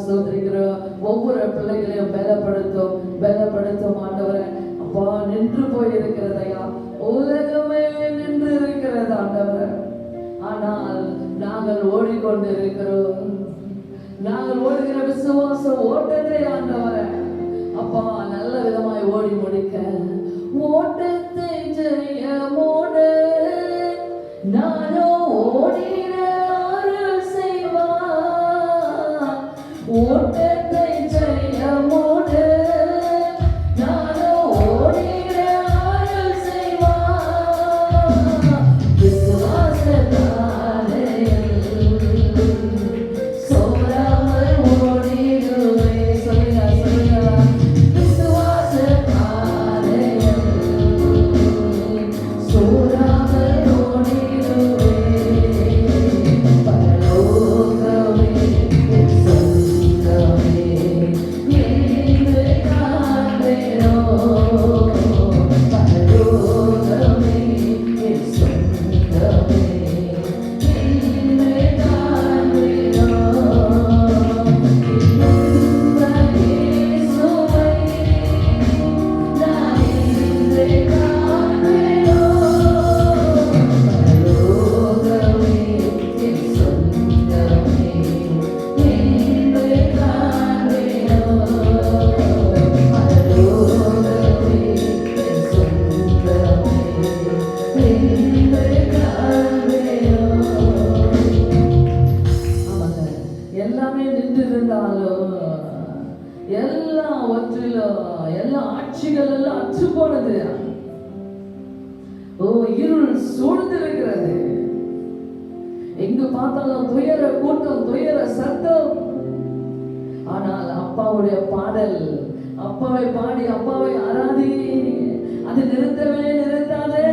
ஸ்தோத்திரிக்கிறோம். ஒவ்வொரு பிள்ளைகளையும் பலப்படுத்தும் ஆண்டவரே. அப்பா, நின்று போய் இருக்கிறதையா, உலகமே நின்று இருக்கிறது ஆண்டவரே. ஆனால் நாங்கள் ஓடிக்கொண்டு இருக்கிறோம். நாங்கள் ஓடுகிற விசுவாச ஓட்டத்தை ஆண்டவரே அப்பா நல்ல விதமாய் ஓடி முடிக்க ஓட்டத்தை ஜெயமோட நானோ ஓடின அருள் செய்வார். ஓட்டத்தை ஜெயமோட நானோ ஓடின அருள் செய்வார். விசுவாசத்தாலே சோராமல் ஓடிடுவேன். சொல்லுங்க விசுவாசத்தாலே சோராமல் ஓடிடுவேன். பரலோகமே என் சொந்தமே என்று காண்பேனோ. பரலோகமே என் சொந்தமே என்று காண்பேனோ. இயேசுவை நான் என்று காண்பேனோ. பரலோகமே என் சொந்தமே என்று காண்பேனோ. பரலோகமே என் சொந்தமே என்று காண்பேனோ. ஆமாங்க, எல்லாமே நின்று இருந்தாலும் எல்லா ஆட்சிகள் எல்லாம் அற்று போனது. ஓ, இருள் சூழ்ந்திருக்கிறது. எங்கு பார்த்தாலும் துயர கூட்டம், துயர சத்தம். ஆனால் அப்பாவுடைய பாடல், அப்பாவை பாடி அப்பாவை ஆராதி, அது நிறுத்தாதே.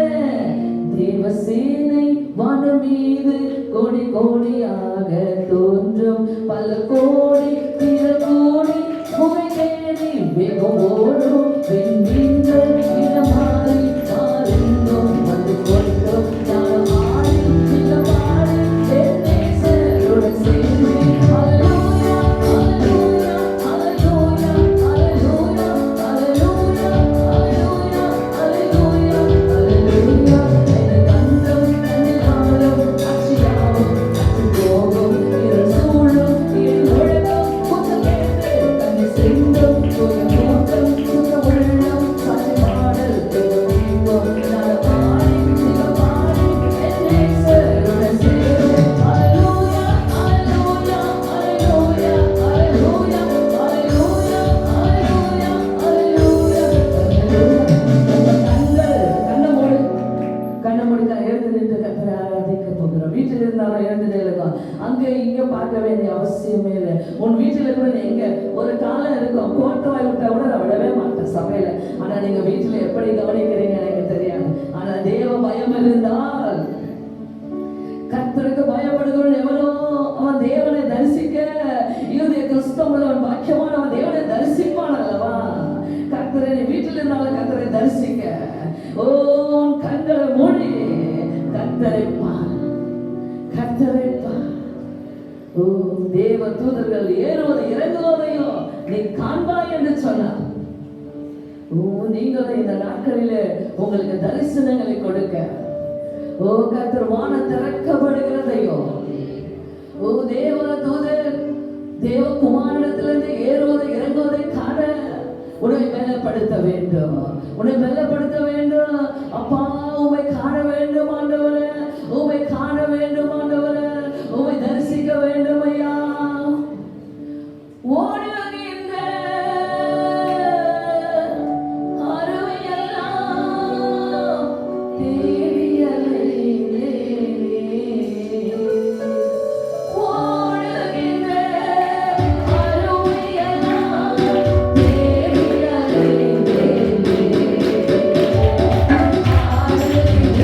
தேவசேனை வானம் மீது கோடி கோடியாக தோன்றும், பல கோடி பிற கோடி புகை தேடி வேகம் ஓடும். விண்மீன்கள் இடமாறி மாறினோம் வந்து கொண்டோம். ஞானமாறி இல்லமாறி என் நேசருடன் சேர்ந்து. அல்லேலூயா, அல்லேலூயா, அல்லேலூயா, அல்லேலூயா, அல்லேலூயா, அல்லேலூயா, அல்லேலூயா, அல்லேலூயா. என் கண்டம் என்னாலும் அச்சியாவும் அற்று போகும். இருள் சூழும் இருள் ஒழுங்கும் புத்தம் கேட்டு தன்னை சிந்தும். தூய கூட்டம் சுத்த உள்ளம் சாட்சி பாடல் தெய்வம். ஞானமாறி இல்லமாறி என் நேசருடன் சேர்ந்து. அல்லேலூயா, அல்லேலூயா, அல்லேலூயா, அல்லேலூயா, அல்லேலூயா, அல்லேலூயா, அல்லேலூயா, அல்லேலூயா. கண்ணை மூடி எழுந்து நின்று கர்த்தரை ஆராதிக்க போகிறோம். வீட்டில் இருந்தாலும் எழுந்து நில்லுங்க. அங்கே இங்க பார்க்க வேண்டிய அவசியமே இல்லை. உன் வீட்டில் கூட எங்க ஒரு காலம் இருக்கும், கோட்டை வாய் விட்டா கூட நான் விடவே மாட்டேன் சபையில. ஆனா நீங்க வீட்டுல எப்படி கவனிக்கிறீங்க எனக்கு தெரியாது. ஆனா தேவ பயம் இருந்தால், கர்த்தருக்கு பயப்படுகிறவன் எவனோ அவன் தேவனை தரிசிக்க இருதய கிறிஸ்தவம் உள்ளவன் பாக்கியமான அவன் தேவனை தரிசிப்பான் அல்லவா. கர்த்தரை நீ வீட்டில் இருந்தாலும் கர்த்தரை தரிசிக்க. ஓ, உன் கண்களை மூடி கர்த்தரை பார், கர்த்தரை பார். ஓ, தேவ தூதர்கள் ஏறுவது இறங்குவதையும் நீ காண்பாய் என்று சொன்னார். ஓ, நீங்களும் இந்த நாட்களிலே உங்களுக்கு தரிசனங்களை கொடுக்க. ஓ, கர்த்தர் வானம் திறக்கப்படுகிறதையோ, ஓ தேவ தூதர் தேவகுமாரனிடத்திலிருந்து ஏறுவதை இறங்குவதை காண உன்னை பலப்படுத்த வேண்டும், உன்னை பலப்படுத்த வேண்டும். அப்பா, உம்மை காண வேண்டும் ஆண்டவரே, உம்மை காண வேண்டும் ஆண்டவரே, உம்மை தரிசிக்க வேண்டும் ஐயா. ஓடுகின்ற அருமையெல்லாம் தேடி அலைந்தேனே. ஓடுகின்ற அருமையெல்லாம் தேடி அலைந்தேனே. ஆடுகின்ற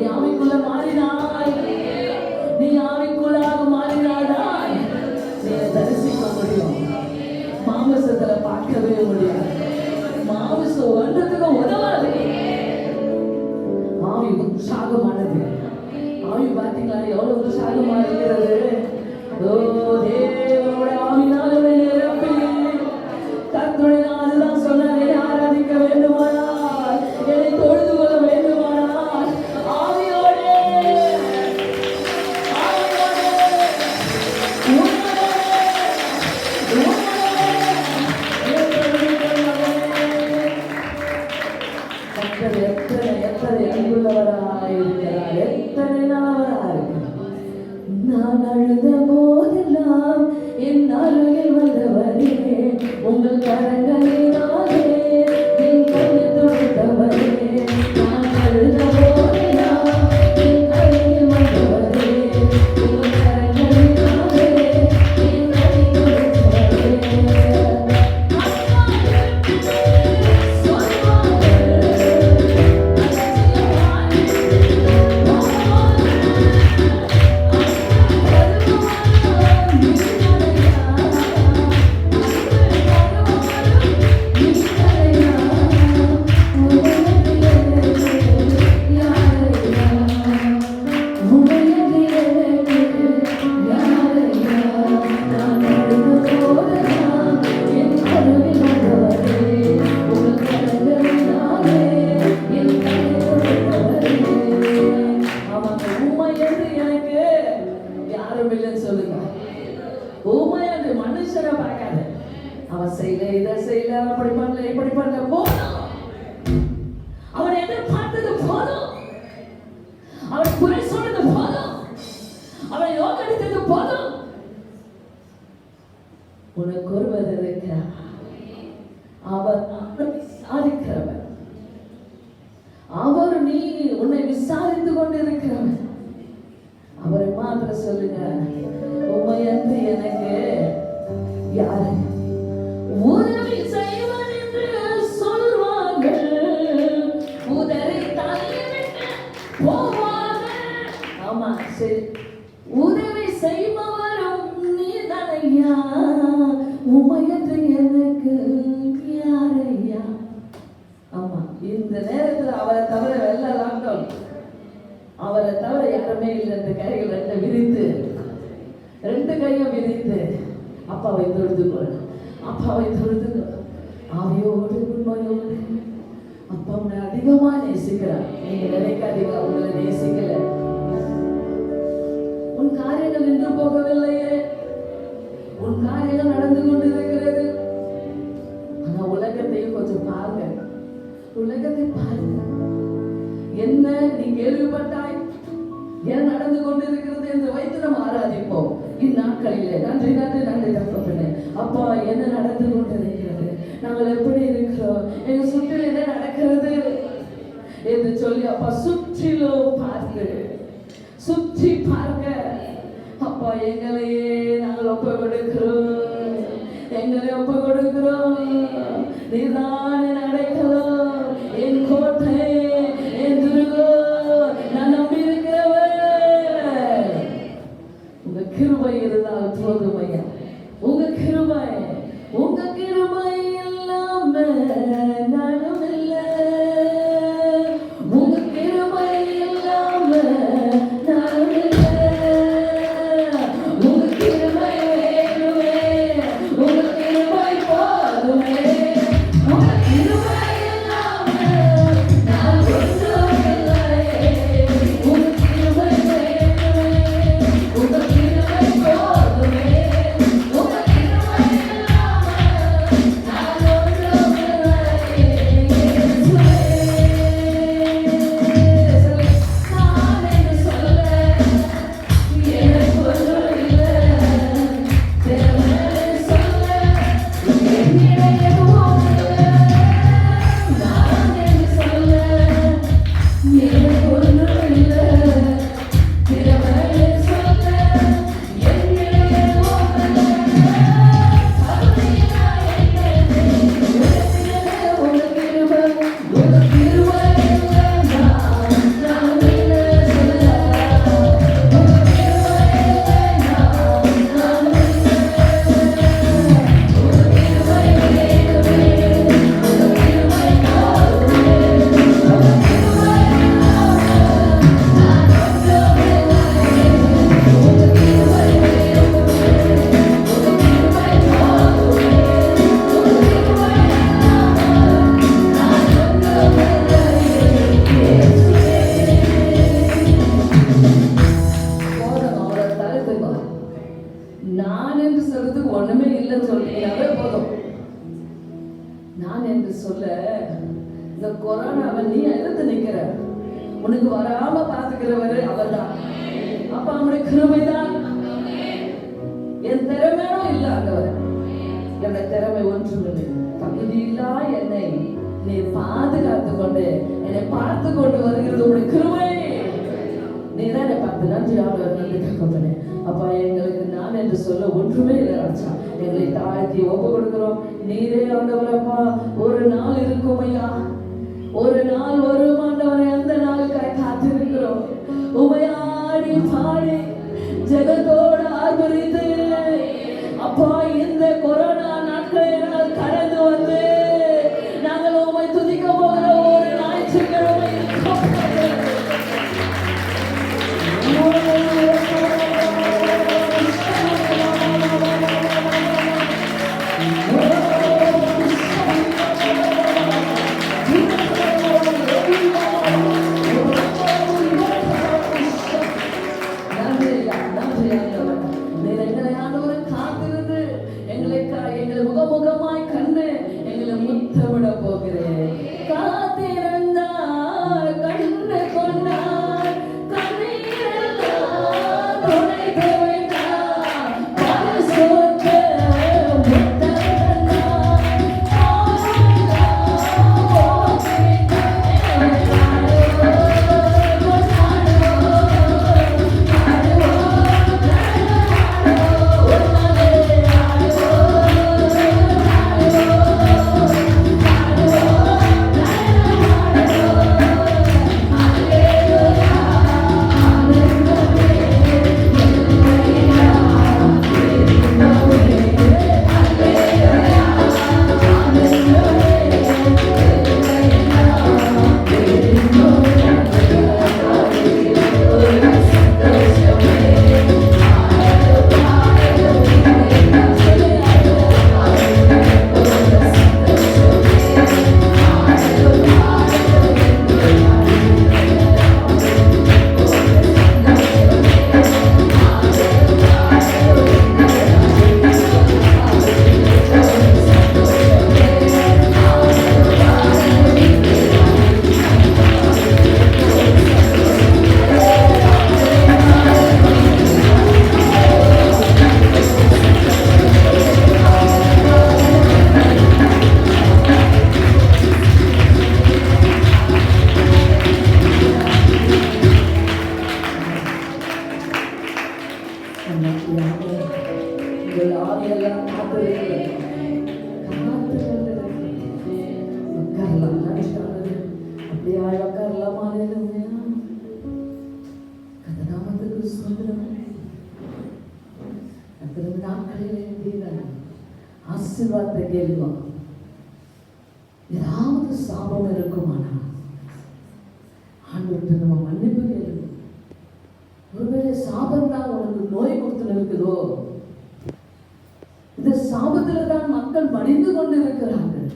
நீ ஆவிக்குள்ள மாறினாய், நீ ஆவிக்குள்ளாக மாறினால்தான் நீ தரிசிக்க முடியும். மாமிசத்துல பார்க்கவே முடியாது. மாமிசம் ஒன்றதுக்கு உதவாது. ஆவி உற்சாகமானது. ஆவி பார்த்தீங்களா எவ்வளவு உற்சாகமா இருக்கிறது. ஓ தேவனோட ஆவினாலே நிரப்பி கர்த்தருடைய நாமத்தை சொன்னாரே, ஆராதிக்க வேண்டுமானால், என்னை தொழுது கொள்ள வேண்டுமானால் ஆவியோடே எத்தனை அன்புள்ளவராயிருக்கிறார், எத்தனை நல்லவராயிருக்கிறார். நான் அழுத போதெல்லாம் என் அருகில் வந்தவரே, உங்கள் கரங்களினாலே என் கையை தொடுத்தவரே. நான் அழுத போதெல்லாம் என் அருகில் வந்தவரே, உங்கள் கரங்களினாலே என் கையை தொடுத்தவரே. மனுஷனை பார்க்காத, அவன் செய்யல, இதை செய்யல, அப்படி பண்ணல, இப்படி பண்ணல, போதும். அவன் எதிர்பார்த்தது போதும், அவன் குறை சொன்னது போதும், அவன் யோகடித்தது போதும். உனக்கு ஒருவர் இருக்கிறார், அவர் விசாரிக்கிறவர், அவர் நீ உன்னை விசாரித்து கொண்டிருக்கிறவர். அவரை மாத்திர சொல்லுங்க, உண்மையன்று எனக்கு யாரு உதவி செய்வார் என்று சொல்வார்கள், உதறி தள்ளிவிட்டு போவார்கள். ஆமா சரி, உதவி செய்பவரும் நீதானையா, உண்மையன்று எனக்கு யாரையா. ஆமா, இந்த நேரத்தில் அவரை தவிர வெள்ள லாக்டவுன், அவரை தவிர யாருமே இல்லை. இந்த கைகள் ரெண்டு கையும் விரித்து அப்பாவை தொழுதுகொள், அப்பாவை தொழுதுகொள். ஆவியோடு உண்மையோடு அப்பா உன்னை அதிகமா நேசிக்கிறார். நீங்க நினைக்காதீங்க உங்களை நேசிக்கல. உன் காரியங்கள் நின்று போகவில்லையே, உன் காரியங்கள் நடந்து கொண்டு இருக்கிறது. ஆனா உலகத்தையும் கொஞ்சம் பாருங்க, உலகத்தை பாருங்க. என்ன நீ கேள்விப்பட்டாய், என்ன நடந்து கொண்டிருக்கிறது என்று வைத்து நம்ம ஆராதிப்போம். இந்நாட்களிலே நன்றி நன்றி நன்றி தகப்பனே. அப்பா என்ன நடந்து கொண்டிருக்கிறது, நாங்கள் எப்படி இருக்கிறோம், எங்க சுற்றில் என்ன நடக்கிறது என்று சொல்லி அப்பா சுற்றிலும் பார்த்து சுற்றி பார்க்க அப்பா எங்களையே நாங்கள் ஒப்பு கொடுக்கிறோம், எங்களை ஒப்பு கொடுக்கிறோம். நீதானே நடக்கலாம் என் கோட்டை, என் துருகம், நான் நம்பி இருக்கிறவன். உங்க கிருபை இருந்தால் போதும் ஐயா, உங்க கிருபை, உங்க கிருபை இல்லாம நானும் இல்லை, உங்க கிருபை இல்லாம நானும் இல்லை. உங்க கிருபை வேணுமே, உங்க கிருபை போதுமே, உங்க கிருபை இல்லாம இல்லைன்னு சொல்றீங்கன்னாவே போதும். நான் என்று சொல்ல இந்த கொரோனாவை நீ எதிர்த்து நிக்கிற, உனக்கு வராம பாத்துக்கிறவரு அவர் தான். அப்ப அவனுடைய கிருபைதான். என் திறமையும் இல்ல ஆண்டவர், என்னுடைய திறமை ஒன்றுமில்லை. தகுதியில்லா என்னை நீ பாதுகாத்து கொண்டு என்னை பார்த்து கொண்டு வருகிறது உடைய கிருபை. நீ தான் என்னை பார்த்து நன்றி ஆண்டவர், நன்றி தகப்பனே. அப்பா எங்களுக்கு நான் என்று சொல்ல ஒன்றுமே இல்லை ராஜா. எங்களை தாழ்த்தி ஒப்பு கொடுக்கிறோம். நீரே ஆண்டவரப்பா, ஒரு நாள் இருக்கும் ஐயா, ஒரு நாள் வரும் ஆண்டவரை, அந்த நாளுக்காய் காத்திருக்கிறோம். உமையாடி பாடி ஜெகத்தோட ஆர்ப்பரித்து அப்பா இந்த கொரோனா நாட்களை நாங்கள் கடந்து வந்து நாங்கள் உமை துதிக்க போகிற ஒரு ஞாயிற்றுக்கிழமை இருக்கும். எங்களை முகமுகமாய் கண்டு எங்களை முத்தமிட போகிறேன். காத்திருந்தார் கண்டு கொண்டார் கண்ணீரெல்லாம் துடைத்து வைத்தார். பரிசுத்த ஆசீர்வாதத்தை கேளுங்க. ஏதாவது சாபம் இருக்குமானா ஆண்டவர்கிட்ட நம்ம மன்னிப்பு கேளுங்க. ஒருவேளை சாபம் தான் உனக்கு நோய் கொடுத்து இருக்குதோ, இந்த சாபத்துல தான் மக்கள் மடிந்து கொண்டு இருக்கிறார்கள்.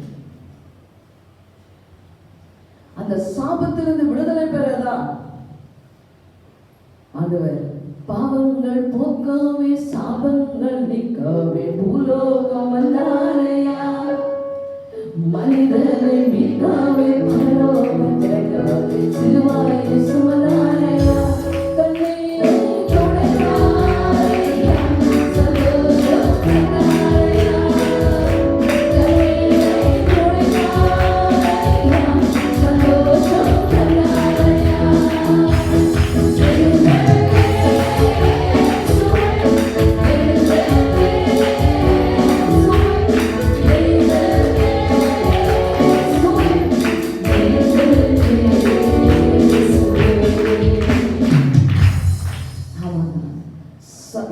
அந்த சாபத்திலிருந்து விடுதலை பெறதான் ஆண்டவர் பாவங்கள் போக்கவே சாபங்கள் நீக்கவே பூலோகம் வந்தாரையா, மனிதனை மீட்கவே பரலோகம் திறக்கவே சிலுவையை சுமந்தாரையா.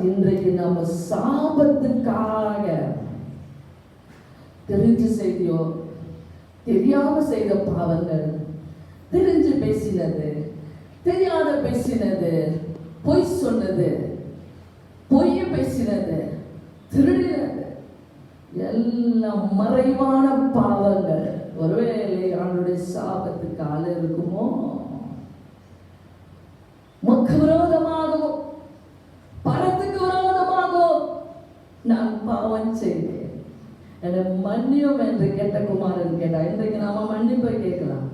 இன்றைக்கு நம்ம சாபத்துக்காக தெரிஞ்சு செய்தியோ தெரியாம செய்த பாவங்கள், தெரிஞ்சு பேசினது, தெரியாத பேசினது, பொய் சொன்னது, பொய்ய பேசினது, திருடினது, எல்லாம் மறைவான பாவங்கள். ஒருவேளை அவனுடைய சாபத்துக்கு ஆள் இருக்குமோ? மக்கு விரோதமாகவோ பரத்துக்கு விரோதமாகவோ நான் பாவம் செய்தேன். என்னை மன்னியும் என்று கேட்ட குமாரன் கேட்டா. இன்றைக்கு நாம மன்னிப்பை கேட்கலாம்.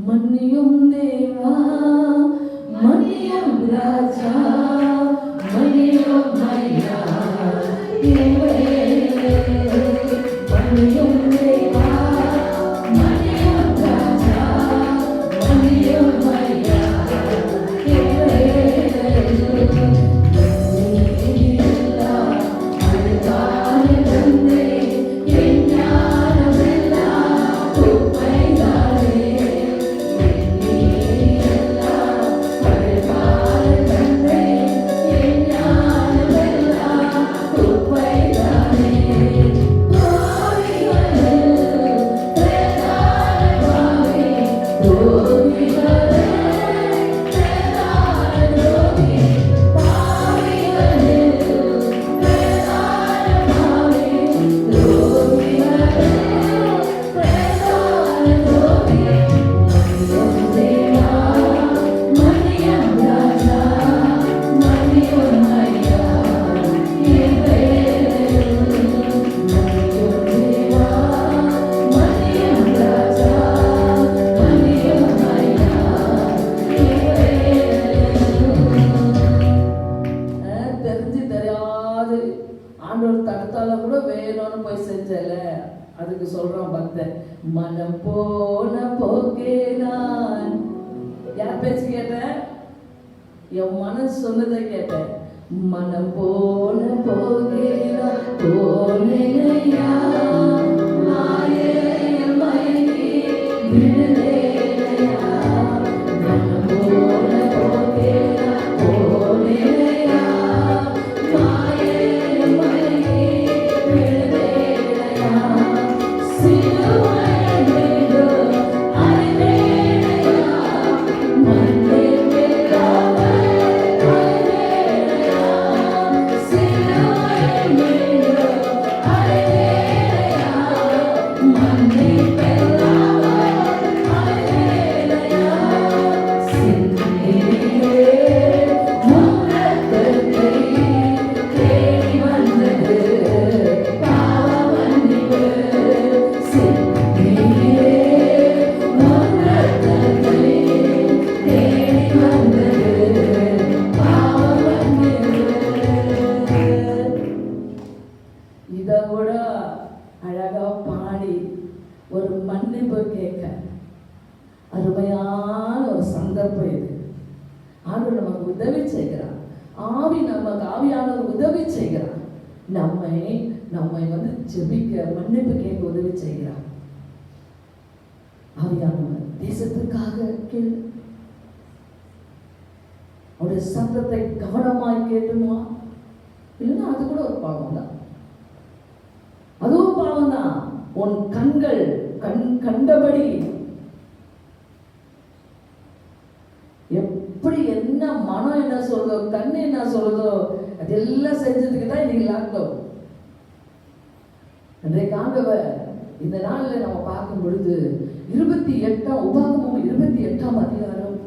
மன்னியும் தேவா, மன்னியும் ராஜா, மன்னியும் ஐயா, மன்னியும் தேவா, மன்னியும் ராஜா, மன்னியும் ஐயா, ஆண்டவர் தடுத்தால கூட வேணும்னு போய் செஞ்சல. அதுக்கு சொல்றான் பக்தன், மனம் போன போக்கே நான். யார் பேச்சு கேட்டேன்? என் மனசு சொன்னதை கேட்டேன். மனம் போன போக்கே நான் போனேனையா, மாயையில் மயங்கி விழுந்தேனையா. மனம் போன போக்கே நான் போனேனையா, மாயையில் மயங்கி விழுந்தேனையா. சிலுவையில் மீது அறைந்தேனையா, மண்ணில் விழாமல் அறைந்தேனையா. சிலுவையில் மீது அறைந்தேனையா, மண்ணில் விழாமல் அறைந்தேனையா. சிந்தையிலே உன் ரத்தத்தை தேடி வந்தது பாவ மன்னிப்பு. சிந்தையிலே உன் ரத்தத்தை தேடி வந்தது பாவ மன்னிப்பு. இதை விட அழகா பாடி ஒரு மன்னிப்பு கேட்க அருமையான ஒரு சந்தர்ப்பம் இது. ஆண்டவர் நமக்கு உதவி செய்கிறார். ஆவியானவர் உதவி செய்கிறார். நம்மை வந்து ஜெபிக்க, மன்னிப்பு கேட்க உதவி செய்கிறார். ஆவியானவர் தேசத்துக்காக கேளு. அவருடைய சத்தத்தை கவனமாய் கேட்டுமா? இல்லைன்னா அது கூட ஒரு பாவம் தான். அதுவும் பாவம் தான். உன் கண்கள் கண்டபடி எப்படி என்ன மனம் என்ன சொல்றதோ, கண்ணு என்ன சொல்றதோ அதெல்லாம் செஞ்சதுக்கு தான் இன்னைக்கு லாக்டவுன். இன்றைக்கு ஆண்டவர் இந்த நாளில் நம்ம பார்க்கும் பொழுது 28 உபாகமம் 28 அதிகாரம்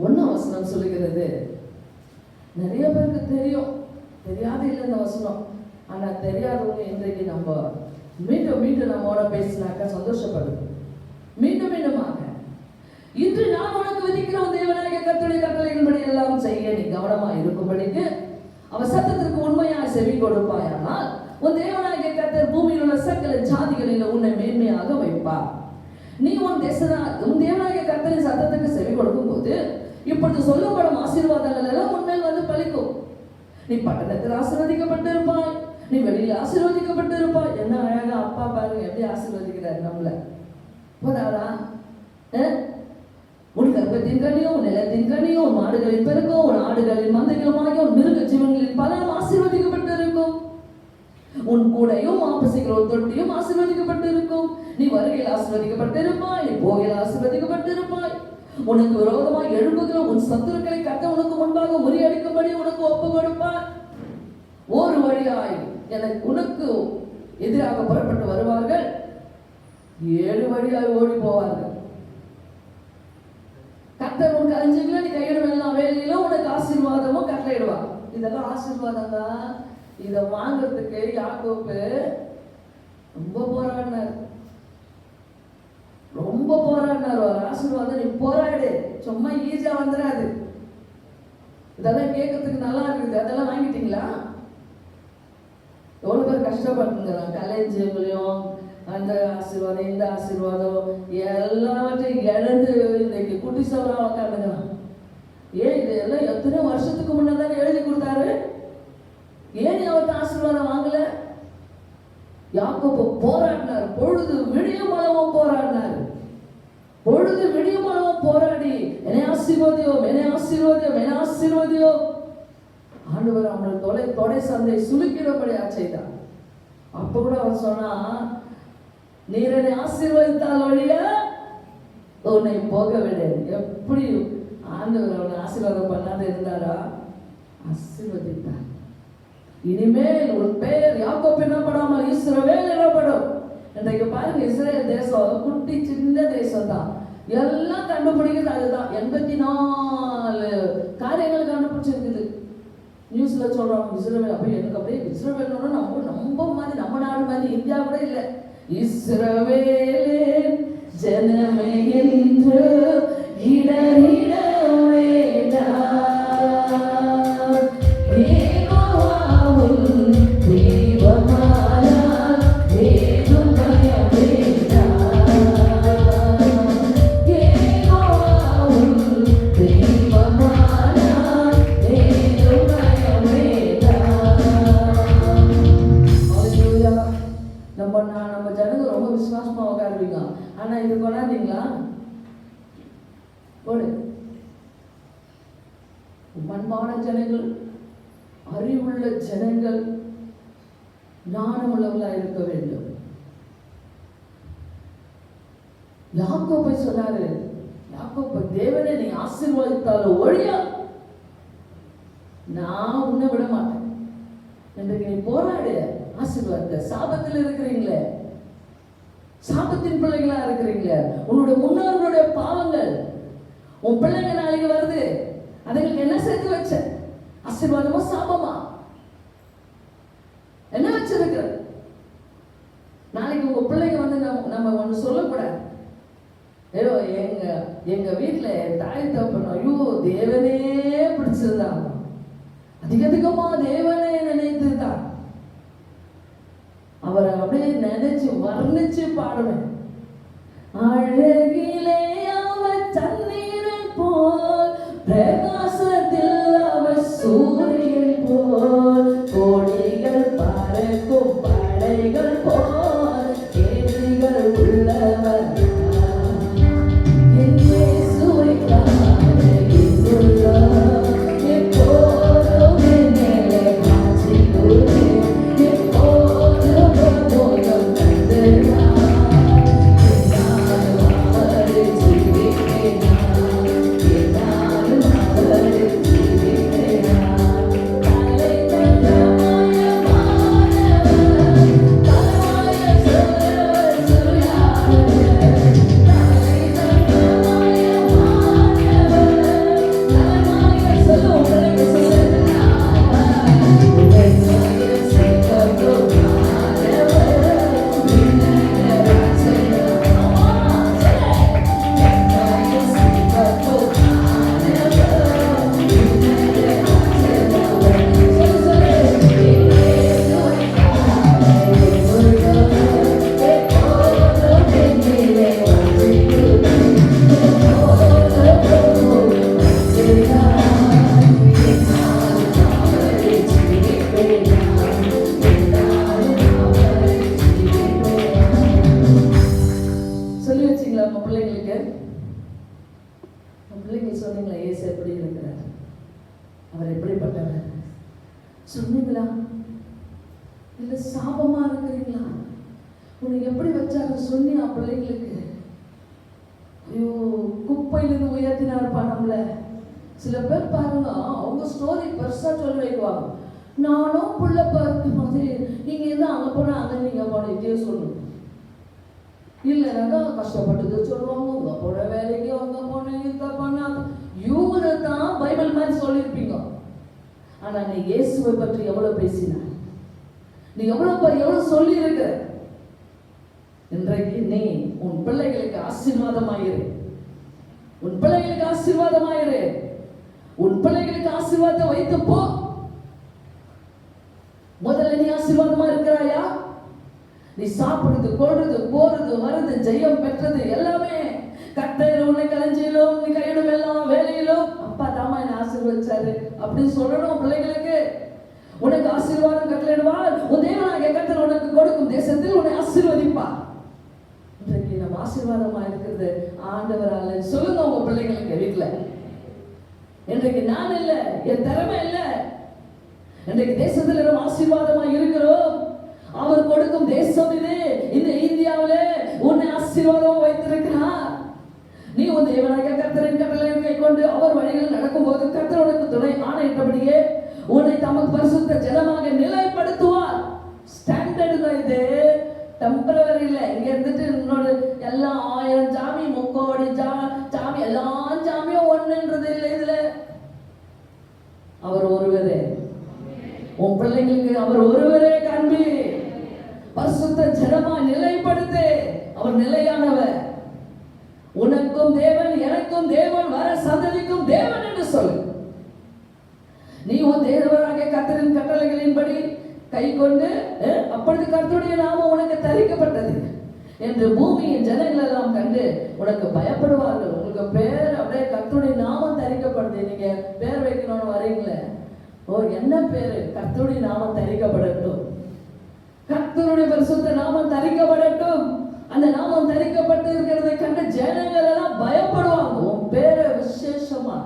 1 வசனம் சொல்லுகிறது. நிறைய பேருக்கு தெரியும், தெரியாது இல்லை இந்த வசனம். ஆனா தெரியாதவங்க இன்றைக்கு நம்ம மீண்டும் நம்மோட பேசினாக்க சந்தோஷப்படுது. மீண்டுமாக இன்று நான் உனக்கு விதிக்கிற உன் தேவனாகிய கர்த்தருடைய கட்டளைகளின்படி எல்லாம் செய்ய நீ கவனமா இருக்கும்படிக்கு அவர் சத்தத்திற்கு உண்மையாய் செவி கொடுப்பாயானால் உன் தேவனாகிய கர்த்தர் பூமியில் உள்ள சகல ஜாதிகளில் உன்னை மேன்மையாக வைப்பார். நீ உன் தேவனாகிய கர்த்தரின் சத்தத்துக்கு செவி கொடுக்கும் போது இப்பொழுது சொல்லப்படும் ஆசீர்வாதங்கள் எல்லாம் உன்மேல் வந்து பலிக்கும். நீ பட்டணத்தில் ஆசீர்வதிக்கப்பட்டு இருப்பாய், நீ வெளியில் ஆசீர்வதிக்கப்பட்டு இருப்பாய். என்ன அழகா அப்பா பாருங்க எப்படி ஆசீர்வதிக்கிறார் நம்மள. போதாதா? உன் கர்ப்பத்தின் கனியும், உன் நிலத்தின் கனியும், உன் மாடுகளின் பெருக்கும், உன் ஆடுகளின் மந்தைகளுமாகிய உன் மிருக ஜீவன்களின் பலரும் ஆசீர்வதிக்கப்பட்டு இருக்கும். உன் கூடையும் மாப்பசிக்கிற ஒரு தொட்டியும் ஆசீர்வதிக்கப்பட்டு இருக்கும். நீ வருகையில் ஆசீர்வதிக்கப்பட்டு இருப்பாய், நீ போகையில் ஆசீர்வதிக்கப்பட்டு இருப்பாய். உனக்கு விரோதமாக எழுப்புகிற உன் சத்துருக்களை கர்த்தர் உனக்கு முன்பாக முறியடிக்கும்படி உனக்கு ஒப்பு கொடுப்பார். ஒரு வழியாய் உனக்கு எதிராக புறப்பட்டு வருவார்கள், 7 வழியாய் ஓடி போவார்கள். கர்த்தர் உனக்கு அறிஞ்சுக்கல, நீ கையிடும் எல்லா வேலையிலும் உனக்கு ஆசீர்வாதமும் கட்டளையிடுவார். இதெல்லாம் ஆசீர்வாதம் தான். இதை வாங்குறதுக்கு யாக்கோப்பு ரொம்ப போராடினார், ரொம்ப போராடினார். ஒரு ஆசீர்வாதம் நீ போராடு, சும்மா ஈஸியா வந்துடாது. இதெல்லாம் கேட்கறதுக்கு நல்லா இருக்குது, அதெல்லாம் வாங்கிட்டீங்களா? எவ்வளவு பேர் கஷ்டப்பட்டுங்கிறான் கலேஜ்லயும், அந்த ஆசீர்வாதம் இந்த ஆசீர்வாதம் எல்லாத்தையும் இழந்து இன்னைக்கு குட்டி சவரா உட்காந்துக்கிறான். ஏன் இது எல்லாம் எத்தனை வருஷத்துக்கு முன்னதானே எழுதி கொடுத்தாரு? ஏன் அவர்கிட்ட ஆசீர்வாதம் வாங்கல? யாக்கோபு போராடினார், பொழுது விடியும் அளவும் போராடினார். பொழுது விடியும் அளவும் போராடி என்னை ஆசீர்வதியோ, என்னை ஆசீர்வதியோ, என்னை ஆசீர்வதியோ. ஆண்டவர் அவங்களை தொடை சந்தை சுலுக்கிடப்படி செய்தார். அப்ப கூட அவன் சொன்னா, நீர் என்னை ஆசீர்வதித்தால் வழிய உன்னை போக விட. எப்படி ஆண்டவர் அவனை ஆசீர்வாதம் பண்ணாத இருந்தாரா? ஆசீர்வதித்தார். இனிமேல் உன் பெயர் யாக்கோப் என்னப்படாமல் இஸ்ரவேல் எனப்படும். இன்றைக்கு பாருங்க, இஸ்ரேல் தேசம் குட்டி சின்ன தேசம் தான், எல்லாம் கண்டுபிடிக்கிறது அதுதான். 84 காரியங்கள் கண்டுபிடிச்சிருக்குது. நியூஸ்ல சொல்றாங்க இஸ்ரவேல். அப்ப எனக்கு அப்படியே இஸ்ரவேல் நம்ம மாதிரி, நம்ம நாடு மாதிரி இந்தியா கூட இல்லை. இஸ்ரவேலின் ஜனமே என்று இடறிட வேண்டாம். நம்ம ஜனங்க ரொம்ப விசுவாசமா உட்காருவீங்க. ஆனா இது கொண்டாந்தீங்களா? போடு. பண்பான ஜனங்கள், அறிவுள்ள ஜனங்கள், ஞானம் உள்ளவர்களா இருக்க வேண்டும். யாக்கோபை சொன்னாரு, யாக்கோபு, தேவனே நீ ஆசீர்வதித்தாலும் ஒழியா நான் உன்னை விட மாட்டேன். இன்றைக்கு நீ போராடு, ஆசீர்வாத. சாபத்தில் இருக்கிறீங்களே, சாபத்தின் பிள்ளைகளா இருக்கிறீங்களே, உன்னுடைய முன்னோர்களுடைய பாவங்கள் உன் பிள்ளைங்க நாளைக்கு வருது, அதுங்களுக்கு என்ன சேர்த்து வச்ச? ஆசீர்வாதமா சாபமா? என்ன வச்சிருக்க? நாளைக்கு உங்க பிள்ளைங்க வந்து நம்ம ஒண்ணு சொல்லக்கூடாது. ஏதோ எங்க வீட்டுல தாய் தப்பணும், ஐயோ தேவனே பிடிச்சிருந்தாங்க, அதிகமா தேவனே நினைத்துதான் அவரை அப்படியே நினைச்சு வர்ணிச்சு பாடுவேன். அழகிலே அவர் தண்ணீரை போல், பிரகாசத்தில் அவர் சூரியன் போல், கோடிகள் பறக்கும் படைகள் போல், கேள்விகள் உள்ளவர் சொன்னீங்களா? இல்ல சாபமா இருக்கிறீங்களா? உனக்கு எப்படி வச்சாங்க சொன்னியா பிள்ளைங்களுக்கு? ஐயோ, குப்பையிலிருந்து உயர்த்தினாருப்பா நம்மள. சில பேர் பாருங்க, அவங்க ஸ்டோரி பெருசா சொல்லி வைக்குவாங்க. நானும் புள்ள பார்த்து மாதிரி நீங்க இருந்து அங்க போனா அங்க நீங்க போன இதே சொல்லணும். இல்லைனாக்கா கஷ்டப்பட்டது சொல்லுவாங்க, உங்க போன வேலைக்கு அங்க போன இதை பண்ண. இவங்க தான் பைபிள் மாதிரி சொல்லியிருப்பீங்க. ஆனா நீ இயேசுவை பற்றி எவ்வளவு பேசினாய், நீ எவ்வளவு சொல்லி இருக்க. இன்றைக்கு நீ உன் பிள்ளைகளுக்கு ஆசீர்வாதமாயிரு, உன் பிள்ளைகளுக்கு ஆசீர்வாதமாயிரு, உன் பிள்ளைகளுக்கு ஆசீர்வாதத்தை வைத்து போ. முதல்ல நீ ஆசீர்வாதமா இருக்கிறாயா? நீ சாப்பிடுறது, கொள்றது, போறது, வருது, ஜெயம் பெற்றது எல்லாமே கர்த்தர் உன்னை களஞ்சியிலும் நீ கையிடும் எல்லாம் வேலையிலும் அப்பா தாமா என்ன ஆசீர்வதிச்சாரு அப்படின்னு சொல்லணும் பிள்ளைகளுக்கு. உனக்கு ஆசீர்வாதம் கட்டளையிடுவார். உன் தேவனாகிய கர்த்தர் உனக்கு கொடுக்கும் தேசத்தில் உன்னை ஆசீர்வதிப்பார். இன்றைக்கு நம்ம ஆசீர்வாதமா இருக்கிறது ஆண்டவரால. சொல்லுங்க உங்க பிள்ளைகளுக்கு வீட்டுல, இன்றைக்கு நான் இல்ல, என் திறமை இல்ல, இன்றைக்கு தேசத்துல நம்ம ஆசீர்வாதமா இருக்கிறோம். அவர் கொடுக்கும் தேசம் இது. இந்த இந்தியாவில உன்னை ஆசீர்வாதம் வைத்திருக்கிறார். நீ உன் தேவனாகிய கர்த்தரின் கட்டளையை கைக்கொண்டு அவர் வழிகளில் நடக்கும் போது கர்த்தர் உனக்கு துணை ஆணையிட்டபடியே உன்னை தமக்கு பரிசுத்த ஜனமாக நிலைப்படுத்துவார். ஸ்டாண்டர்டு தான் இது, டெம்பரவரி இல்ல. இங்க இருந்துட்டு இன்னொரு எல்லாம் 1000 ஜாமி, 3 ஜாமி, எல்லா ஜாமியும் ஒண்ணுன்றது இல்லை. இதுல அவர் ஒருவரே. உன் பிள்ளைங்களுக்கு அவர் ஒருவரே காண்பி. பரிசுத்த ஜனமா நிலைப்படுத்து. அவர் நிலையானவர். உனக்கும் தேவன், எனக்கும் தேவன், வர சந்ததிக்கும் தேவன் என்று சொல்லு. நீ உன் தேவனாகிய கர்த்தரின் கட்டளைகளின்படி கை கொண்டு அப்பொழுது கர்த்தருடைய நாமம் உனக்கு தரிக்கப்பட்டது என்று பூமியின் ஜனங்கள் எல்லாம் கண்டு உனக்கு பயப்படுவார்கள். உங்களுக்கு பேர் அப்படியே கர்த்தருடைய நாமம் தரிக்கப்படுது. நீங்க பேர் வைக்கணும்னு வரீங்களே, ஓ என்ன பேரு? கர்த்தருடைய நாமம் தரிக்கப்படட்டும், கர்த்தருடைய பரிசுத்த நாமம் தரிக்கப்படட்டும். அந்த நாமம் தரிக்கப்பட்டு இருக்கிறதை கண்டு ஜனங்கள் எல்லாம் பயப்படுவாங்க. உன் பேரை விசேஷமா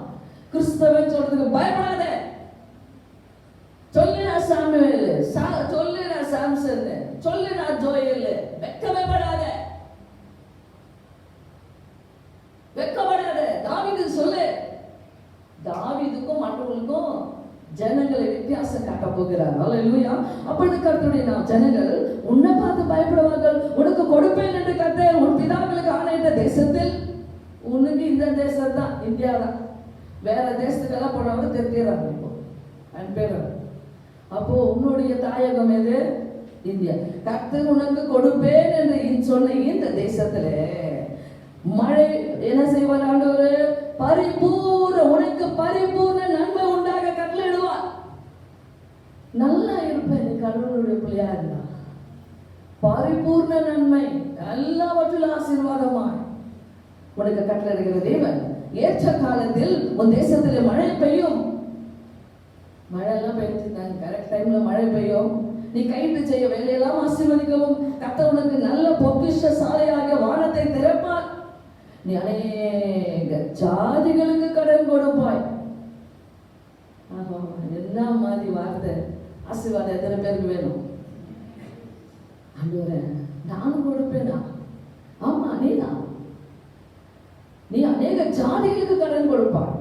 கிறிஸ்தவன் சொல்றதுக்கு பயப்படாத. சொல்லுனா சாமுவேல், சொல்லுனா சாம்சன், சொல்லுனா ஜோயல், வெட்கமே படாத, வெட்கப்படாத. தாவீது சொல்லு. தாவீதுக்கும் மற்றவர்களுக்கும் ஜனங்களை வித்தியாசம் காட்ட போகிறார். அல்லேலூயா. அப்பொழுது கர்த்தருடைய நாம் ஜனங்கள் உன்னை பார்த்து பயப்படுவார்கள். உனக்கு கொடுப்பேன் என்று கர்த்தர் உன் பிதாக்களுக்கு ஆணையிட்ட தேசத்தில், உனக்கு இந்த தேசம் தான், இந்தியா தான், வேற தேசத்துக்கெல்லாம் போனவங்க தெரிஞ்சுறாங்க இப்போ பேர். அப்போ உன்னுடைய தாயகம் எது? இந்தியா. கர்த்தர் உனக்கு கொடுப்பேன் என்று சொன்ன இந்த தேசத்துல மழை என்ன செய்வார் ஆண்டவர்? பரிபூர்ண, உனக்கு பரிபூர்ண நன்மை உண்டாக கட்டளையிடுவார். நல்லா இருப்பேன் நீ கடவுளுடைய பிள்ளையா இருந்தா. பரிபூர்ண நன்மை, எல்லாவற்றிலும் ஆசீர்வாதமாய் உனக்கு கட்டளையிடுகிற தேவன். ஏற்ற காலத்தில் உன் தேசத்துல மழை பெய்யும். மழை எல்லாம் பெய்ஞ்சிருந்தாங்க, கரெக்ட் டைம்ல மழை பெய்யும். நீ கைட்டு செய்ய வேலையெல்லாம் ஆசீர்வதிக்கவும் கர்த்தர் உனக்கு நல்ல பொக்கிஷ சாலையாக வானத்தை திறப்பார். நீ அநேக ஜாதிகளுக்கு கடன் கொடுப்பாய். என்ன மாதிரி வார்த்தை! ஆசீர்வாதம் எத்தனை பேருக்கு வேணும்? ஆண்டவரே நானும் கொடுப்பேனா? ஆமா, நீதான். நீ அநேக ஜாதிகளுக்கு கடன் கொடுப்பாய்.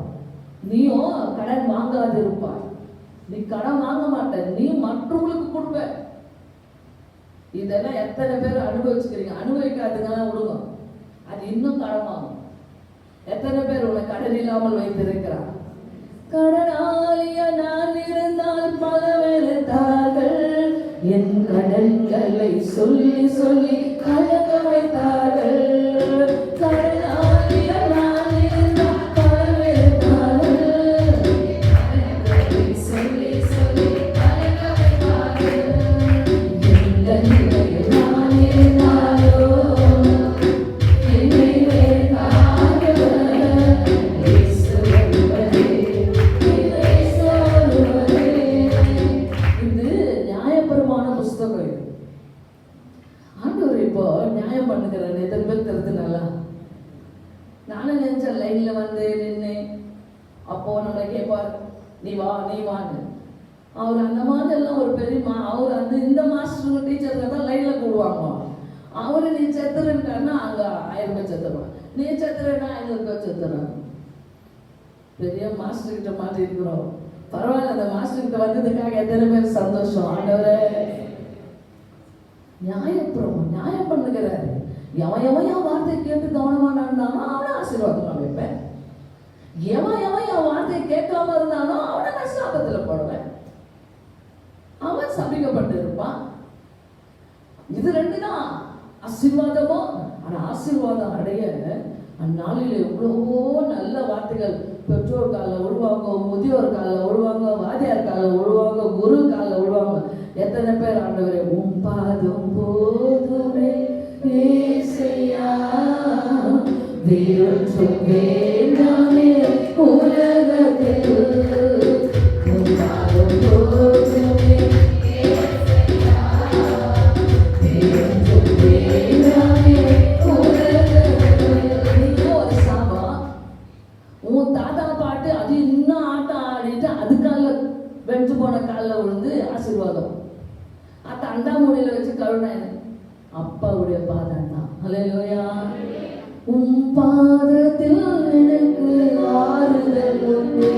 நீயும் கடன் வாங்காது இருப்பாய். நீ கடன் வாங்க மாட்ட, நீ மற்றவங்களுக்கு கொடுப்ப. இதெல்லாம் எத்தனை பேர் அனுபவிச்சுக்கிறீங்க? அனுபவிக்காதுங்கலாம் விடுங்க, அது இன்னும் கடன் வாங்கும். எத்தனை பேர் உன்னை கடன் இல்லாமல் வைத்திருக்கிறார்? கடனாளிய நான் இருந்தால் பல வெறுத்தார்கள், என் கடன்களை சொல்லி சொல்லி கலங்க வைத்தார்கள். கடனாளிய நான் இருந்தால் பல வெறுத்தார்கள், சொல்லி சொல்லி கலங்க வைத்தார்கள். எந்த நிலையில் நான் இருந்தாலோ நியாயம் பண்ணுகிறேன். எத்தனை பேர் தெரிஞ்சுனால நானும் நினைச்சேன் லைன்ல வந்து நின்று. அப்போ நம்மளை கேட்பார், நீ வா நீ வான்னு. அவர் அந்த மாதிரி எல்லாம் ஒரு பெரியமா, அவர் அந்த இந்த மாஸ்டர் டீச்சர்ல தான் லைன்ல கூடுவாங்க. அவரு நீ செத்துருன்ட்டாருன்னா அங்க 1000 ரூபாய் செத்துருவான், நீ செத்துறன்னா 500 ரூபாய் செத்துறான். பெரிய மாஸ்டர் கிட்ட மாதிரி இருக்கிறோம். பரவாயில்ல, அந்த மாஸ்டர் கிட்ட வந்ததுக்காக எத்தனை பேர் சந்தோஷம். ஆண்டவரே நியாயம் பண்ணுகிறாரு. எவன் வார்த்தை கேட்டு கவனமா நடந்தானோ அவனை ஆசீர்வாதம் நான் வைப்பேன். எவன் வார்த்தை கேட்காம இருந்தானோ அவனை நான் சாபத்துல போடுவேன். ஆசீர்வாதமோ, ஆனா ஆசீர்வாதம் அடைய அந்நாளில் எவ்வளவோ நல்ல வார்த்தைகள் பெற்றோர் காலில் விழுவாங்க, முதியோர் காலில் விழுவாங்க, வாதியார் காலில் விழுவாங்க, குரு காலில் விழுவாங்க. எத்தனை பேர் ஆண்டவரே உம் பாதம் போதுமே ஏசையா, வேறொன்றும் வேண்டாமே உலகத்தில், உம் பாதம் போதுமே ஏசையா, வேறொன்றும் வேண்டாமே உலகத்தில். ஒரு சாபம், உன் தாத்தா பாட்டு அது இன்னும் ஆட்டம் ஆடிட்டு அது காலில் வென்று போன காலில் விழுந்து ஆசீர்வாதம். அத்தை அண்டாமூடியில் வச்சு கருணை அப்பாவுடைய பாதம் தான். அல்லேலூயா. உம் பாதத்தில் எனக்கு ஆறுதல் உண்டு,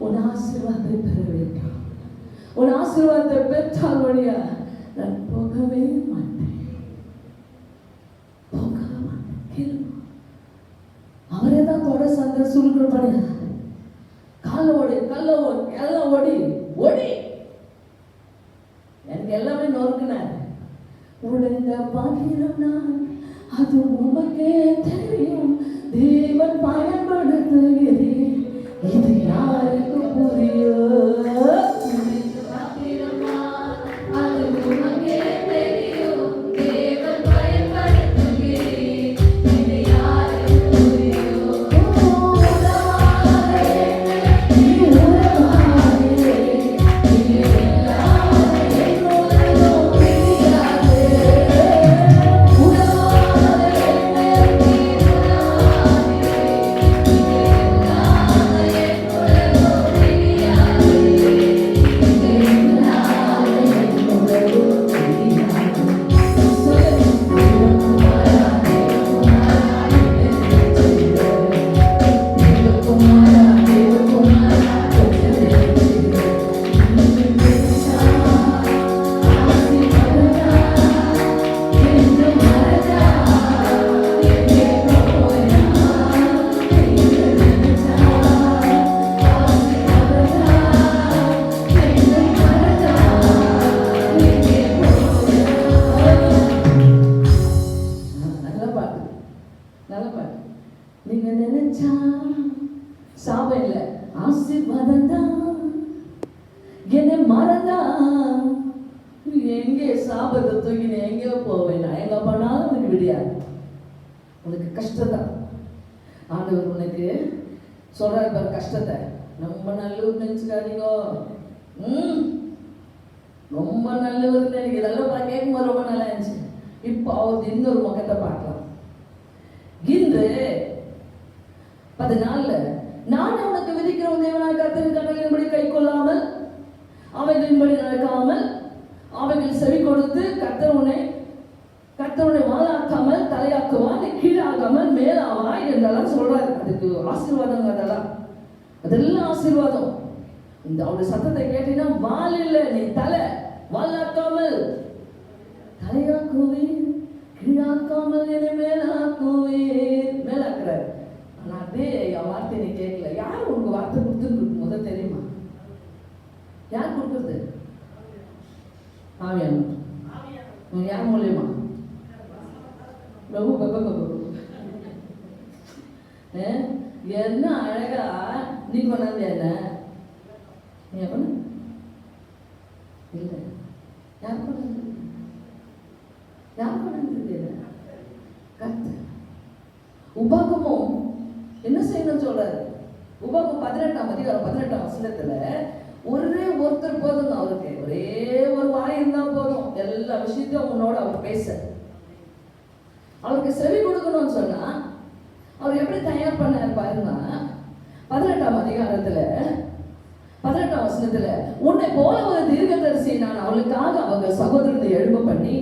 உன் ஆசீர்வாதத்தை பெற வேண்டும். உன் ஆசீர்வாதத்தை பெற்றால் வழியா நான் போகவே மாட்டேன். அவரே தான் தொட சந்தை சுருக்குற பண்ண கால ஓடி கல்ல ஓடி எல்லாம் ஓடி ஓடி எனக்கு எல்லாமே நொறுக்குனார். உடைந்த பாக்கிரம் நான் அது உமக்கே தெரியும். தேவன் பயன்படுத்துகிறேன், இது யாருக்கு புரியும்? சாபம் இல்லை, ஆசீர்வாதம் தான். என்னை மறந்தா எங்கே சாபத்தை தூக்கி நீ எங்கேயோ போவேன், எங்க பண்ணாலும் உனக்கு விடியாது, உனக்கு கஷ்டத்தான். ஆண்டவர் உனக்கு சொல்றாரு பாரு கஷ்டத்தை. ரொம்ப நல்லவர் நினைச்சுக்காதீங்க, ரொம்ப நல்லவர் நினைக்க. இதெல்லாம் கேட்கும்போது ரொம்ப நல்லா இருந்துச்சு. இப்போ அவர் இன்னொரு முகத்தை பார்க்கலாம். இன்று 14 நான் உனக்கு விதிக்கிற தேவனாக கர்த்தரின் கட்டளையின்படி கை கொள்ளாமல் அவைகளின்படி நடக்காமல் அவைகள் செவி கொடுத்து கர்த்தருடைய வாழாக்காமல் தலையாக்குவான், கீழாகாமல் மேலாவாய் என்றெல்லாம் சொல்றாரு. அதுக்கு ஆசீர்வாதம், அதெல்லாம் ஆசீர்வாதம். இந்த அவருடைய சத்தத்தை கேட்டீங்கன்னா வால் இல்லை, நீ தலை, வாழாக்காமல் தலையாக்குவே, கீழாக்காமல் என்னை மேலாக்குவே, மேலாக்குறாரு. ஆனா அதே என் வார்த்தை நீ கேட்கல. யார் உனக்கு வார்த்தை கொடுத்துருக்கு முதல் தெரியுமா? யார் கொடுக்குறது? ஆவியானவர். யார் மூலியமா? பிரபு பப என்ன அழகா நீ கொண்டாந்து என்ன நீ பண்ண இல்லை, யார் கொண்டாந்து கர்த்தர். உபாகமும் என்ன செய்யணும்னு சொல்றாரு. உபாகம் 18ஆம் அதிகாரம் 18ஆம் வசனத்துல ஒரே ஒருத்தர் போதும் அவருக்கு, ஒரே ஒரு வாய் இருந்தா போதும், எல்லா விஷயத்தையும் உன்னோட அவர் பேச. அவருக்கு செவி கொடுக்கணும்னு சொன்னா அவர் எப்படி தயார் பண்ணாரு பாருங்க. 18ஆம் அதிகாரத்துல 18ஆம் வசனத்துல உன்னை போல ஒரு தீர்க்கதரிசி நான் அவளுக்காக அவங்க சகோதரனை எழும்ப பண்ணி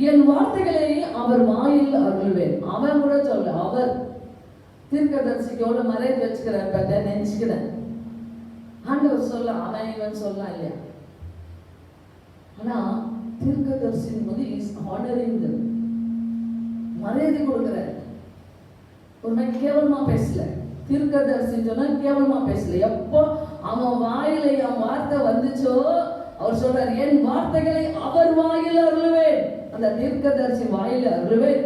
என் வார்த்தைகளை அவர் வாயில் அருள்வேன். அவன் கூட சொல்ல, அவர் தீர்க்கதரிசிக்கோட மறைத்து வச்சுக்கிறேன் நினைச்சுக்கிறேன். ஆண்டவர் சொல்ல, அவன் இவன் சொல்லலாம் இல்லையா? ஆனா தீர்க்கதரிசின் போது இஸ் ஆனரிங் them, மரியாதை கொடுக்கிறார். ஒரு கேவலமா பேசல. தீர்க்கதரிசி சொன்னா கேவலமா பேசல. எப்போ அவன் வாயில என் வார்த்தை வந்துச்சோ அவர் சொல்றாரு, என் வார்த்தைகளை அவர் வாயில் அருள்வேன். அந்த தீர்க்கதரிசி வாயில அருள்வேன்.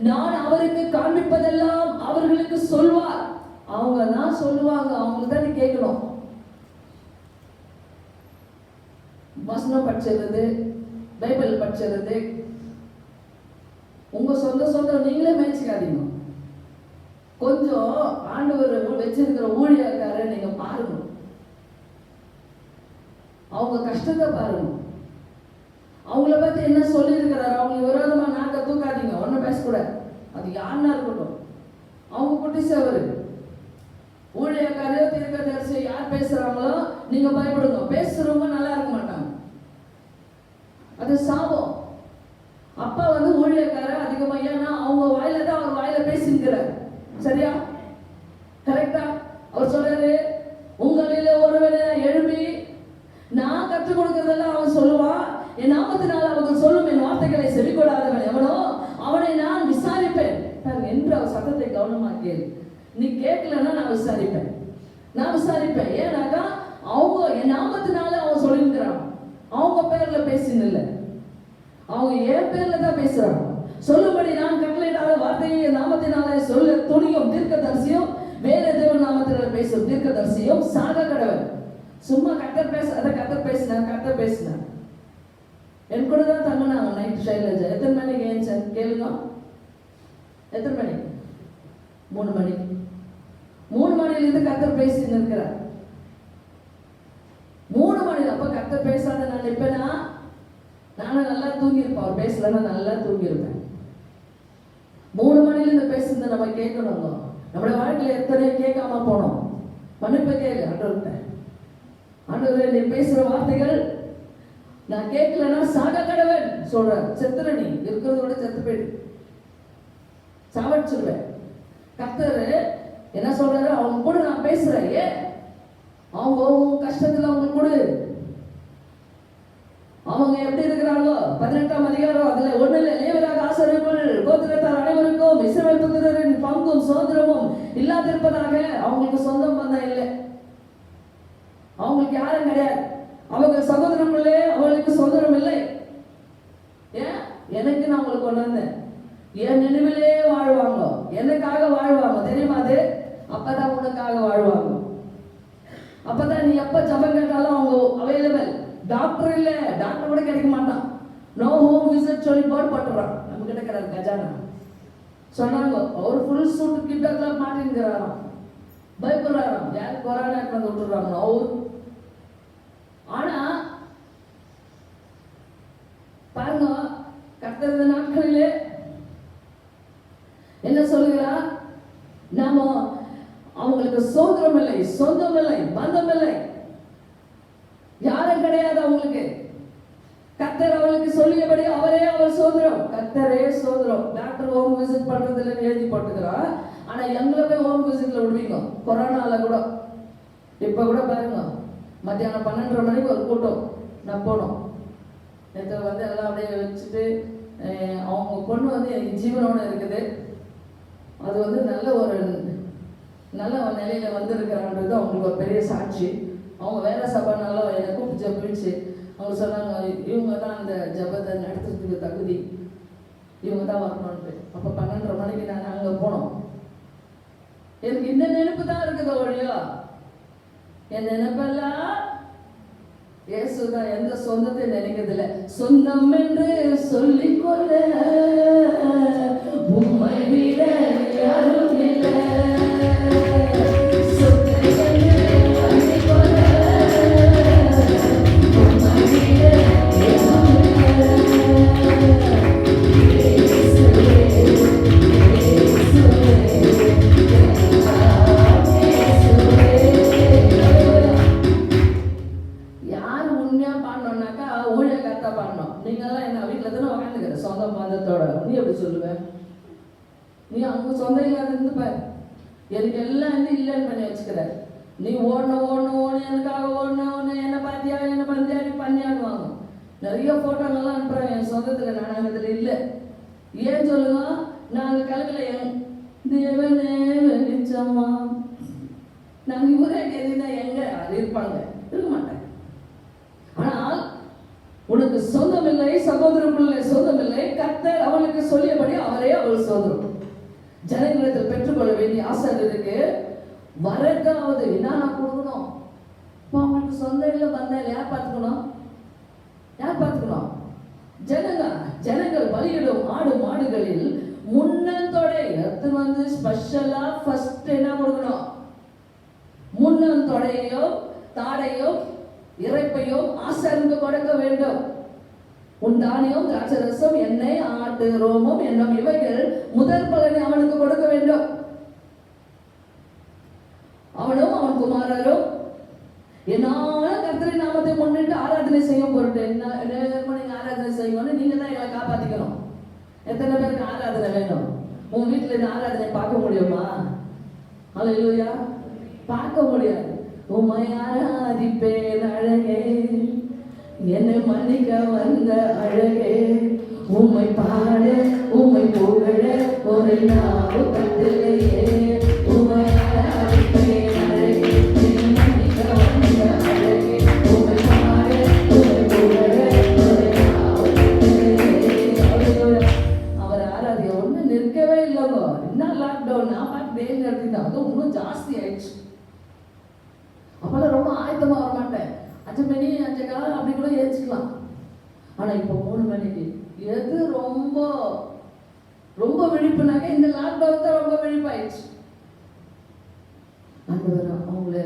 நான் அவருக்கு காண்பிப்பதெல்லாம் அவர்களுக்கு சொல்வார். அவங்க தான் சொல்லுவாங்க, அவங்களுக்கு தான் கேட்கணும். வசனம் படிச்சிருது, பைபிள் படிச்சிருது, உங்க சொந்த நீங்களே மேய்ச்சிக்காதீங்க. கொஞ்சம் ஆண்டவர் வச்சிருக்கிற ஊழியக்காரரை நீங்க பாருங்க, அவங்க கஷ்டத்தை பாருங்க, அவங்கள பார்த்து என்ன சொல்லி இருக்கிறாரு. அவங்க விரோதமா நாக்க தூக்காதீங்க, ஒன்னும் பேசக்கூடாது. அது யாருன்னா இருக்கட்டும், அவங்க குட்டி சேவரு ஊழியக்காரையோ தீர்க்கதரிசியோ யார் பேசுறாங்களோ நீங்க பயப்படுங்க. பேசுறவங்க நல்லா இருக்க மாட்டாங்க, அது சாபம். அப்பா ஊழியக்காரர் அதிகமா, ஏன்னா அவங்க வாயில தான் அவர் வாயில பேசிக்கிறார். சரியா? கரெக்டா? அவர் சொல்றாரு, உங்களில ஒருவனை எழுப்பி நான் கற்றுக் கொடுக்கறதெல்லாம் அவன் சொல்லுவான், என் நாமத்தினால் அவர்கள் சொல்லும் என் வார்த்தைகளை செவிக்கொள்ளாதவன் எவனோ அவனை நான் விசாரிப்பேன் என்று அவர் சத்தத்தை கவனமா கேளு. நீ கேட்கலன்னா நான் விசாரிப்பேன். ஏன்னாக்கா அவங்க என் நாமத்தினால அவன் சொல்லிருக்கிறான், அவங்க பேர்ல பேசின்னு இல்லை, அவங்க என் பேர்ல தான் பேசுறாங்க. சொல்லும்படி நான் கட்டளையிடாத வார்த்தையை என் நாமத்தினால சொல்ல துணியும் தீர்க்கதரிசியும் வேற தேவன் நாமத்தினால பேசும் தீர்க்கதரிசியும் சாக கடவன். சும்மா கத்தர் பேசினார். என் கூட தான் தங்கினாங்க நைட் ஷைலஜா. எத்தனை மணிக்கு ஏன் கேளுங்க? எத்தனை மணிக்கு? 3 மணிக்கு. 3 மணிலிருந்து கத்தர் பேசின்னு இருக்கிறார். 3 மணி. அப்ப கத்தர் பேசாத நான் இப்பனா நானும் நல்லா தூங்கியிருப்பேன். அவர் பேசலன்னா நல்லா தூங்கியிருப்பேன். 3 மணிலிருந்து பேசுறத நம்ம கேட்கணுங்க. நம்முடைய வாழ்க்கையில எத்தனை கேட்காம போனோம். மன்னிப்பு கேளு ஆண்டவர்கிட்ட. ஆண்டவரே, நீ பேசுற வார்த்தைகள் நான் கேட்கலன்னா சாக கடவன் சொல்ற. செத்துற, நீ இருக்கிறதோட செத்து போயிடு, சாவடிச்சிருவேன். கர்த்தர் என்ன சொல்றாரு? அவங்க கூட நான் பேசுறேன். அவங்க கஷ்டத்துல அவங்க கூட அவங்க எப்படி இருக்கிறாங்களோ 18ஆம் அதிகாரம் அதுல 1 லேவியராக ஆசாரியர்கள் கோத்திரத்தார் அனைவருக்கும் இஸ்ரவேல் புத்திரரின் பங்கும் சுதந்திரமும் இல்லாதிருப்பதாக. அவங்களுக்கு சொந்தம் பந்தம் இல்லை, அவங்களுக்கு யாரும் கிடையாது. அவங்க சகோதரங்களே அவங்களுக்கு சுதந்திரம் இல்லை. ஏன்? எனக்கு நான் அவங்களுக்கு கொண்டு வந்தேன். என் நினைவிலே வாழ்வாங்க, எனக்காக வாழ்வாங்க. தெரியுமா? அது அப்பதான் உனக்காக வாழ்வாங்க. டாக்டர் இல்ல, டாக்டர் கூட கிடைக்க மாட்டான். நோ ஹோம் விசிட் சொல்லி போர்டு போட்டுறான். நம்ம கிட்ட கிடையாது கஜானா. சொன்னாங்க அவர் ஃபுல் சூட் கிட்டலாம் மாட்டின்னுக்கிறாராம், பயப்படுறாராம், யார் கொரோனா வந்து விட்டுறாங்க அவரு. ஆனா பாருங்க, கர்த்தர் நாட்களிலே என்ன சொல்லுகிறார்? நாம அவங்களுக்கு சோதரம் இல்லை, சொந்தம் இல்லை, பந்தம் இல்லை, யாரும் கிடையாது அவங்களுக்கு. கர்த்தர் அவளுக்கு சொல்லியபடி அவரே அவர் சோதரம், கர்த்தரே சோதரம். டாக்டர் ஹோம் விசிட் பண்றதுல எழுதி போட்டுக்கிறான். ஆனா எங்களை போய் ஹோம் விசிட்ல விடுவீங்க கொரோனால கூட. இப்ப கூட பாருங்க, மத்தியானம் 12:30 மணிக்கு ஒரு கூட்டம் நான் போனோம். நேற்று வந்து எல்லாம் அப்படியே வச்சுட்டு அவங்க பொண்ணு வந்து எனக்கு ஜீவனோட இருக்குது. அது வந்து நல்ல நிலையில வந்திருக்கிறான்றது அவங்களுக்கு ஒரு பெரிய சாட்சி. அவங்க வேற சபைனால என்னை கூப்பிட்டு ஜெபிச்சு அவங்க சொன்னாங்க, இவங்க தான் அந்த ஜபத்தை நடத்துறதுக்கு தகுதி, இவங்க தான் வரணும்ட்டு. அப்போ 12:30 மணிக்கு நாங்கள் அங்கே போனோம். எனக்கு இந்த நினைப்பு தான் இருக்குது ஒழியோ, என் நினைப்பெல்லாம் இயேசுதான். எந்த சொந்தத்தை நினைக்கிறதில்ல. சொந்தம் என்று சொல்லிக்கொள்ள உம்மை விட யாரும் இல்லை. நீ அவங்க சொந்தம் இல்லாத இருந்து பாரு, எனக்கு எல்லாம் வந்து இல்லைன்னு பண்ணி வச்சுக்கிற. நீ ஓடணும் எனக்காக ஓடணும், என்ன பாத்தியா என்ன பந்தியா நீ பண்ணியாடுவாங்க. நிறைய போட்டோங்கள்லாம் அனுப்புறேன் என் சொந்தத்துல. நான் அதுல இல்லை. ஏன் சொல்லுங்க, நாங்க கலக்கல. தேவனே வெளிச்சமா, நாங்க இவரே கேட்டீங்கன்னா எங்க அது இருப்பாங்க? இருக்க மாட்டேன். ஆனால் உனக்கு சொந்தம் இல்லை, சகோதர பிள்ளை சொந்தம் இல்லை. கர்த்தர் அவளுக்கு சொல்லியபடி அவரே அவள் சோதரம். ஜனங்களிடத்தில் பெற்றுக்கொள்ள வேண்டிய ஆசை இருக்கு. வரதாவது என்ன கொடுக்கணும்? இப்போ அவங்களுக்கு சொந்தம் இல்லை, பந்தம் இல்லை, யார் பார்த்துக்கணும்? யார் பார்த்துக்கணும்? ஜனங்கள் பலியிடும் ஆடு மாடுகளில் முன்னந்தொடை அது வந்து ஸ்பெஷலா ஃபர்ஸ்ட் என்ன கொடுக்கணும்? முன்னந்தொடையோ தாடையோ இறைப்பையோ ஆசரிந்து கொடுக்க வேண்டும். உன் தானியம், திராட்சரசம், எண்ணெய், ஆட்டு ரோமம் என்னும் இவைகள் முதல் பலனை அவனுக்கு கொடுக்க வேண்டும். அவனும் அவன் குமாரரும் என்னால கர்த்தரின் நாமத்தை முன்னிட்டு ஆராதனை செய்யும் பொருட்டு. நீங்க ஆராதனை செய்யணும், நீங்க தான் எங்களை காப்பாத்திக்கணும். எத்தனை பேருக்கு ஆராதனை வேணும்? உங்க வீட்டுல இந்த ஆராதனை பார்க்க முடியுமா? அல்லேலூயா. பார்க்க முடியாது. உம்மை ஆராதிப்பேன் அழகே, என்னை மன்னிக்க வந்த அழகே, உம்மை பாட உம்மை புகழ ஒரு நாவு கட்டளையே. உம்மை ஆராதிப்பேன் அழகே, என்னை மன்னிக்க வந்த அழகே, உம்மை பாட உம்மை புகழ ஒரு நாவு கட்டளையே. அவர் ஆராதிக்க ஒன்றும் நிற்கவே இல்லைங்க. என்ன லாக்டவுன் நான் பார்த்து வேலை நடத்திதான் அது இன்னும் ஜாஸ்தி ஆயிடுச்சு. அப்பெல்லாம் ரொம்ப ஆயத்தமா வர மாட்டேன். 5 மணி 5 காலம் அப்படி கூட ஏற்றிக்கலாம். ஆனா இப்போ 3 மணிக்கு எது ரொம்ப ரொம்ப விழிப்புனாக்க இந்த லாக்டவுன் தான் ரொம்ப விழிப்பாயிடுச்சு. அவங்கள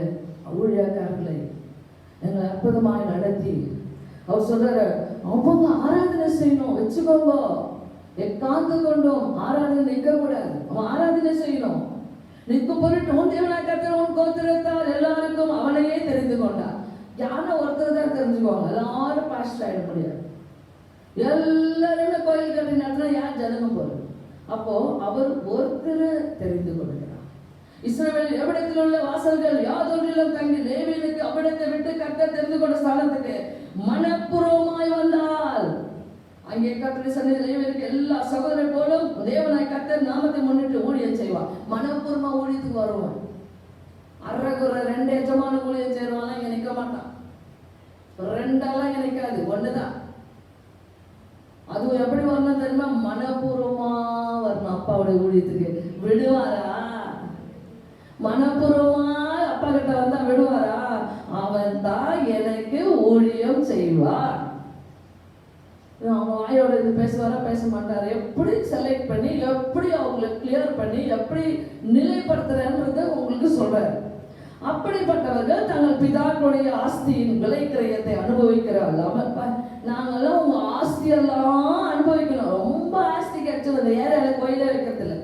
ஊழியக்காரர்களை எங்களை அற்புதமாய் நடத்தி அவர் சொல்றாரு, அவங்க ஆராதனை செய்யணும், வச்சுக்கோங்க, எக்காந்து கொண்டும் ஆராதனை நிற்க கூடாது. அவன் ஆராதனை செய்யணும். நிற்கும் பொருட்டு உன் தேவனாய் கர்த்தர் உன் கோத்திரத்தார் எல்லாருக்கும் அவனையே தெரிந்து கொண்டார். யாரும் ஒருத்தர் தான் தெரிஞ்சுக்குவாங்க, எல்லாரும் பாஸ்டர் ஆயிட முடியாது. எல்லாருமே கோயில் கட்டி நடத்தினா யார் ஜனங்க போறது? அப்போ அவர் ஒருத்தர் தெரிந்து கொள்கிறார். இஸ்ரவேல் எவ்விடத்தில் உள்ள வாசல்கள் யாதொன்றிலும் தங்கி லேவியனுக்கு அவ்விடத்தை விட்டு கர்த்தர் தெரிந்து கொண்ட ஸ்தலத்துக்கு மனப்பூர்வமாய் வந்தால் அங்கே கர்த்தருடைய சந்நிதியில் லேவியனுக்கு எல்லா சகோதரர் போலும் தேவனாய் கர்த்தர் நாமத்தை முன்னிட்டு ஊழியம் செய்வான். மனப்பூர்வமா ஊழியத்துக்கு வருவான். அறகுற 2 எஜமான ஊழியம் செய்வான். இங்க நிற்க மாட்டான். 2 நினைக்காது, 1 தான். அதுவும் எப்படி வரணும் தெரியுமா? மனப்பூர்வமா வரணும். அப்பாவுடைய ஊழியத்துக்கு விடுவாரா? மனப்பூர்வமா அப்பா கிட்ட வந்தா விடுவாரா? அவன் தான் எனக்கு ஊழியம் செய்வான். பேசுவாரா பேச மாட்டாரு, எப்படி செலக்ட் பண்ணி எப்படி அவங்களை கிளியர் பண்ணி எப்படி நிலைப்படுத்துறேன்றத உங்களுக்கு சொல்றாரு. அப்படிப்பட்டவர்கள் தங்கள் பிதாக்களுடைய ஆஸ்தியின் விலை கிரயத்தை அனுபவிக்கிறார். நாங்கெல்லாம் உங்க ஆஸ்தியெல்லாம் அனுபவிக்கணும். ரொம்ப ஆஸ்தி கிடைச்சது ஏற கோயில வைக்கிறது இல்லை.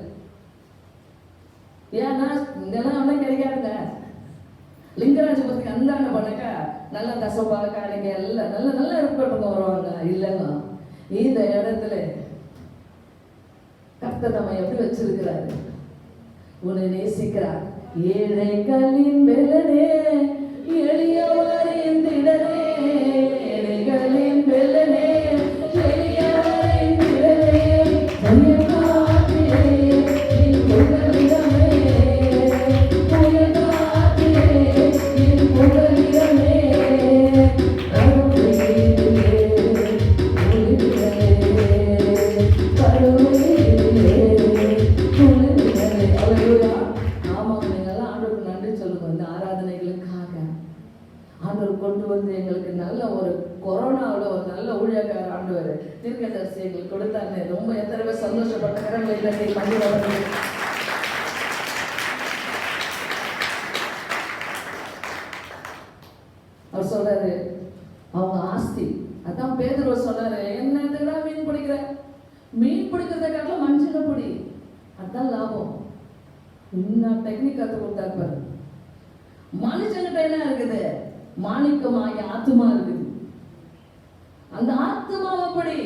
ஏன்னா இங்கெல்லாம் ஒன்றும் கிடைக்காதுங்க. லிங்கராஜபுரத்துக்கு அந்தாண்ட பண்ணக்கா நல்ல தசப்பா காணிங்க எல்லாம் நல்ல நல்ல இருக்கட்டும் வருவாங்க. இல்லைங்க, இந்த இடத்துல கர்த்தர் நம்ம எப்படி வச்சிருக்கிறாரு, உன்னை நேசிக்கிறார். ஏழைகளின் பெலனே, எளியவரின் திடனே, ஏழைகளின் பெலனே, எளியவரின் திடனே, கொண்டு வந்து எங்களுக்கு நல்ல ஒரு கொரோனாவில் ஒரு நல்ல ஊழியக்கார ஆண்டவர் தீர்க்கதரிசி எங்களுக்கு கொடுத்தாங்க. ரொம்ப எத்தனை பேர் சந்தோஷப்பட்ட கரங்களை தட்டி மகிழ்வார்கள். அவர் சொல்றாரு அவங்க ஆஸ்தி. அதான் பேதுரு சொன்னாரு, என்னதுடா மீன் பிடிக்கிற, மீன் பிடிக்கிறத காட்டிலும் மனுஷனை பிடி, அதான் லாபம். இன்னும் டெக்னிக் கற்றுக் கொடுத்தாரு. மனுஷன்கிட்ட என்ன இருக்குது, மாணிக்கமாகி ஆத்மா இருக்குது. அந்த ஆத்மாவை படி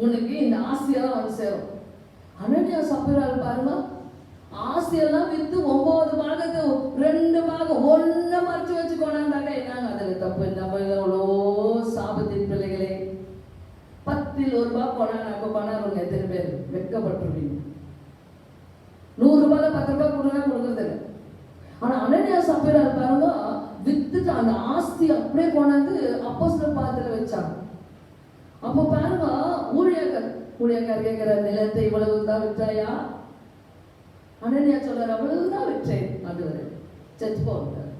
உனக்கு இந்த ஆசையெல்லாம் வந்து சேரும். அனனியா சப்பீரால் பாருங்க, ஆசையெல்லாம் வித்து 9 பாகத்தை 2 பாகம் ஒன்ன மறைச்சு வச்சு கொண்டாந்தாங்க. என்னங்க அதுல தப்பு? நம்ம எவ்வளோ சாபத்தின் பிள்ளைகளே. 10ல் 1 ரூபாய் கொண்டாங்க கொண்டாடுறவங்க எத்தனை பேர் வெட்கப்பட்டுருவீங்க? 100 ரூபாய் 10 ரூபாய் கொடுக்கறது இல்லை. ஆனா அனனியா சப்பீரால் பாருங்க, வித்துட்டு அந்த ஆஸ்தி அப்படியே கொண்டாந்து அப்போஸ்தலர் பாதத்துல வச்சாங்க. அப்போ பாருங்க, ஊழியக்கார் கேட்கிற, நிலத்தை இவ்வளவுதான் விற்றாயா? அனனியா சொல்றாரு, அவ்வளவுதான் விற்றேன். அது செத்து போட்டார்.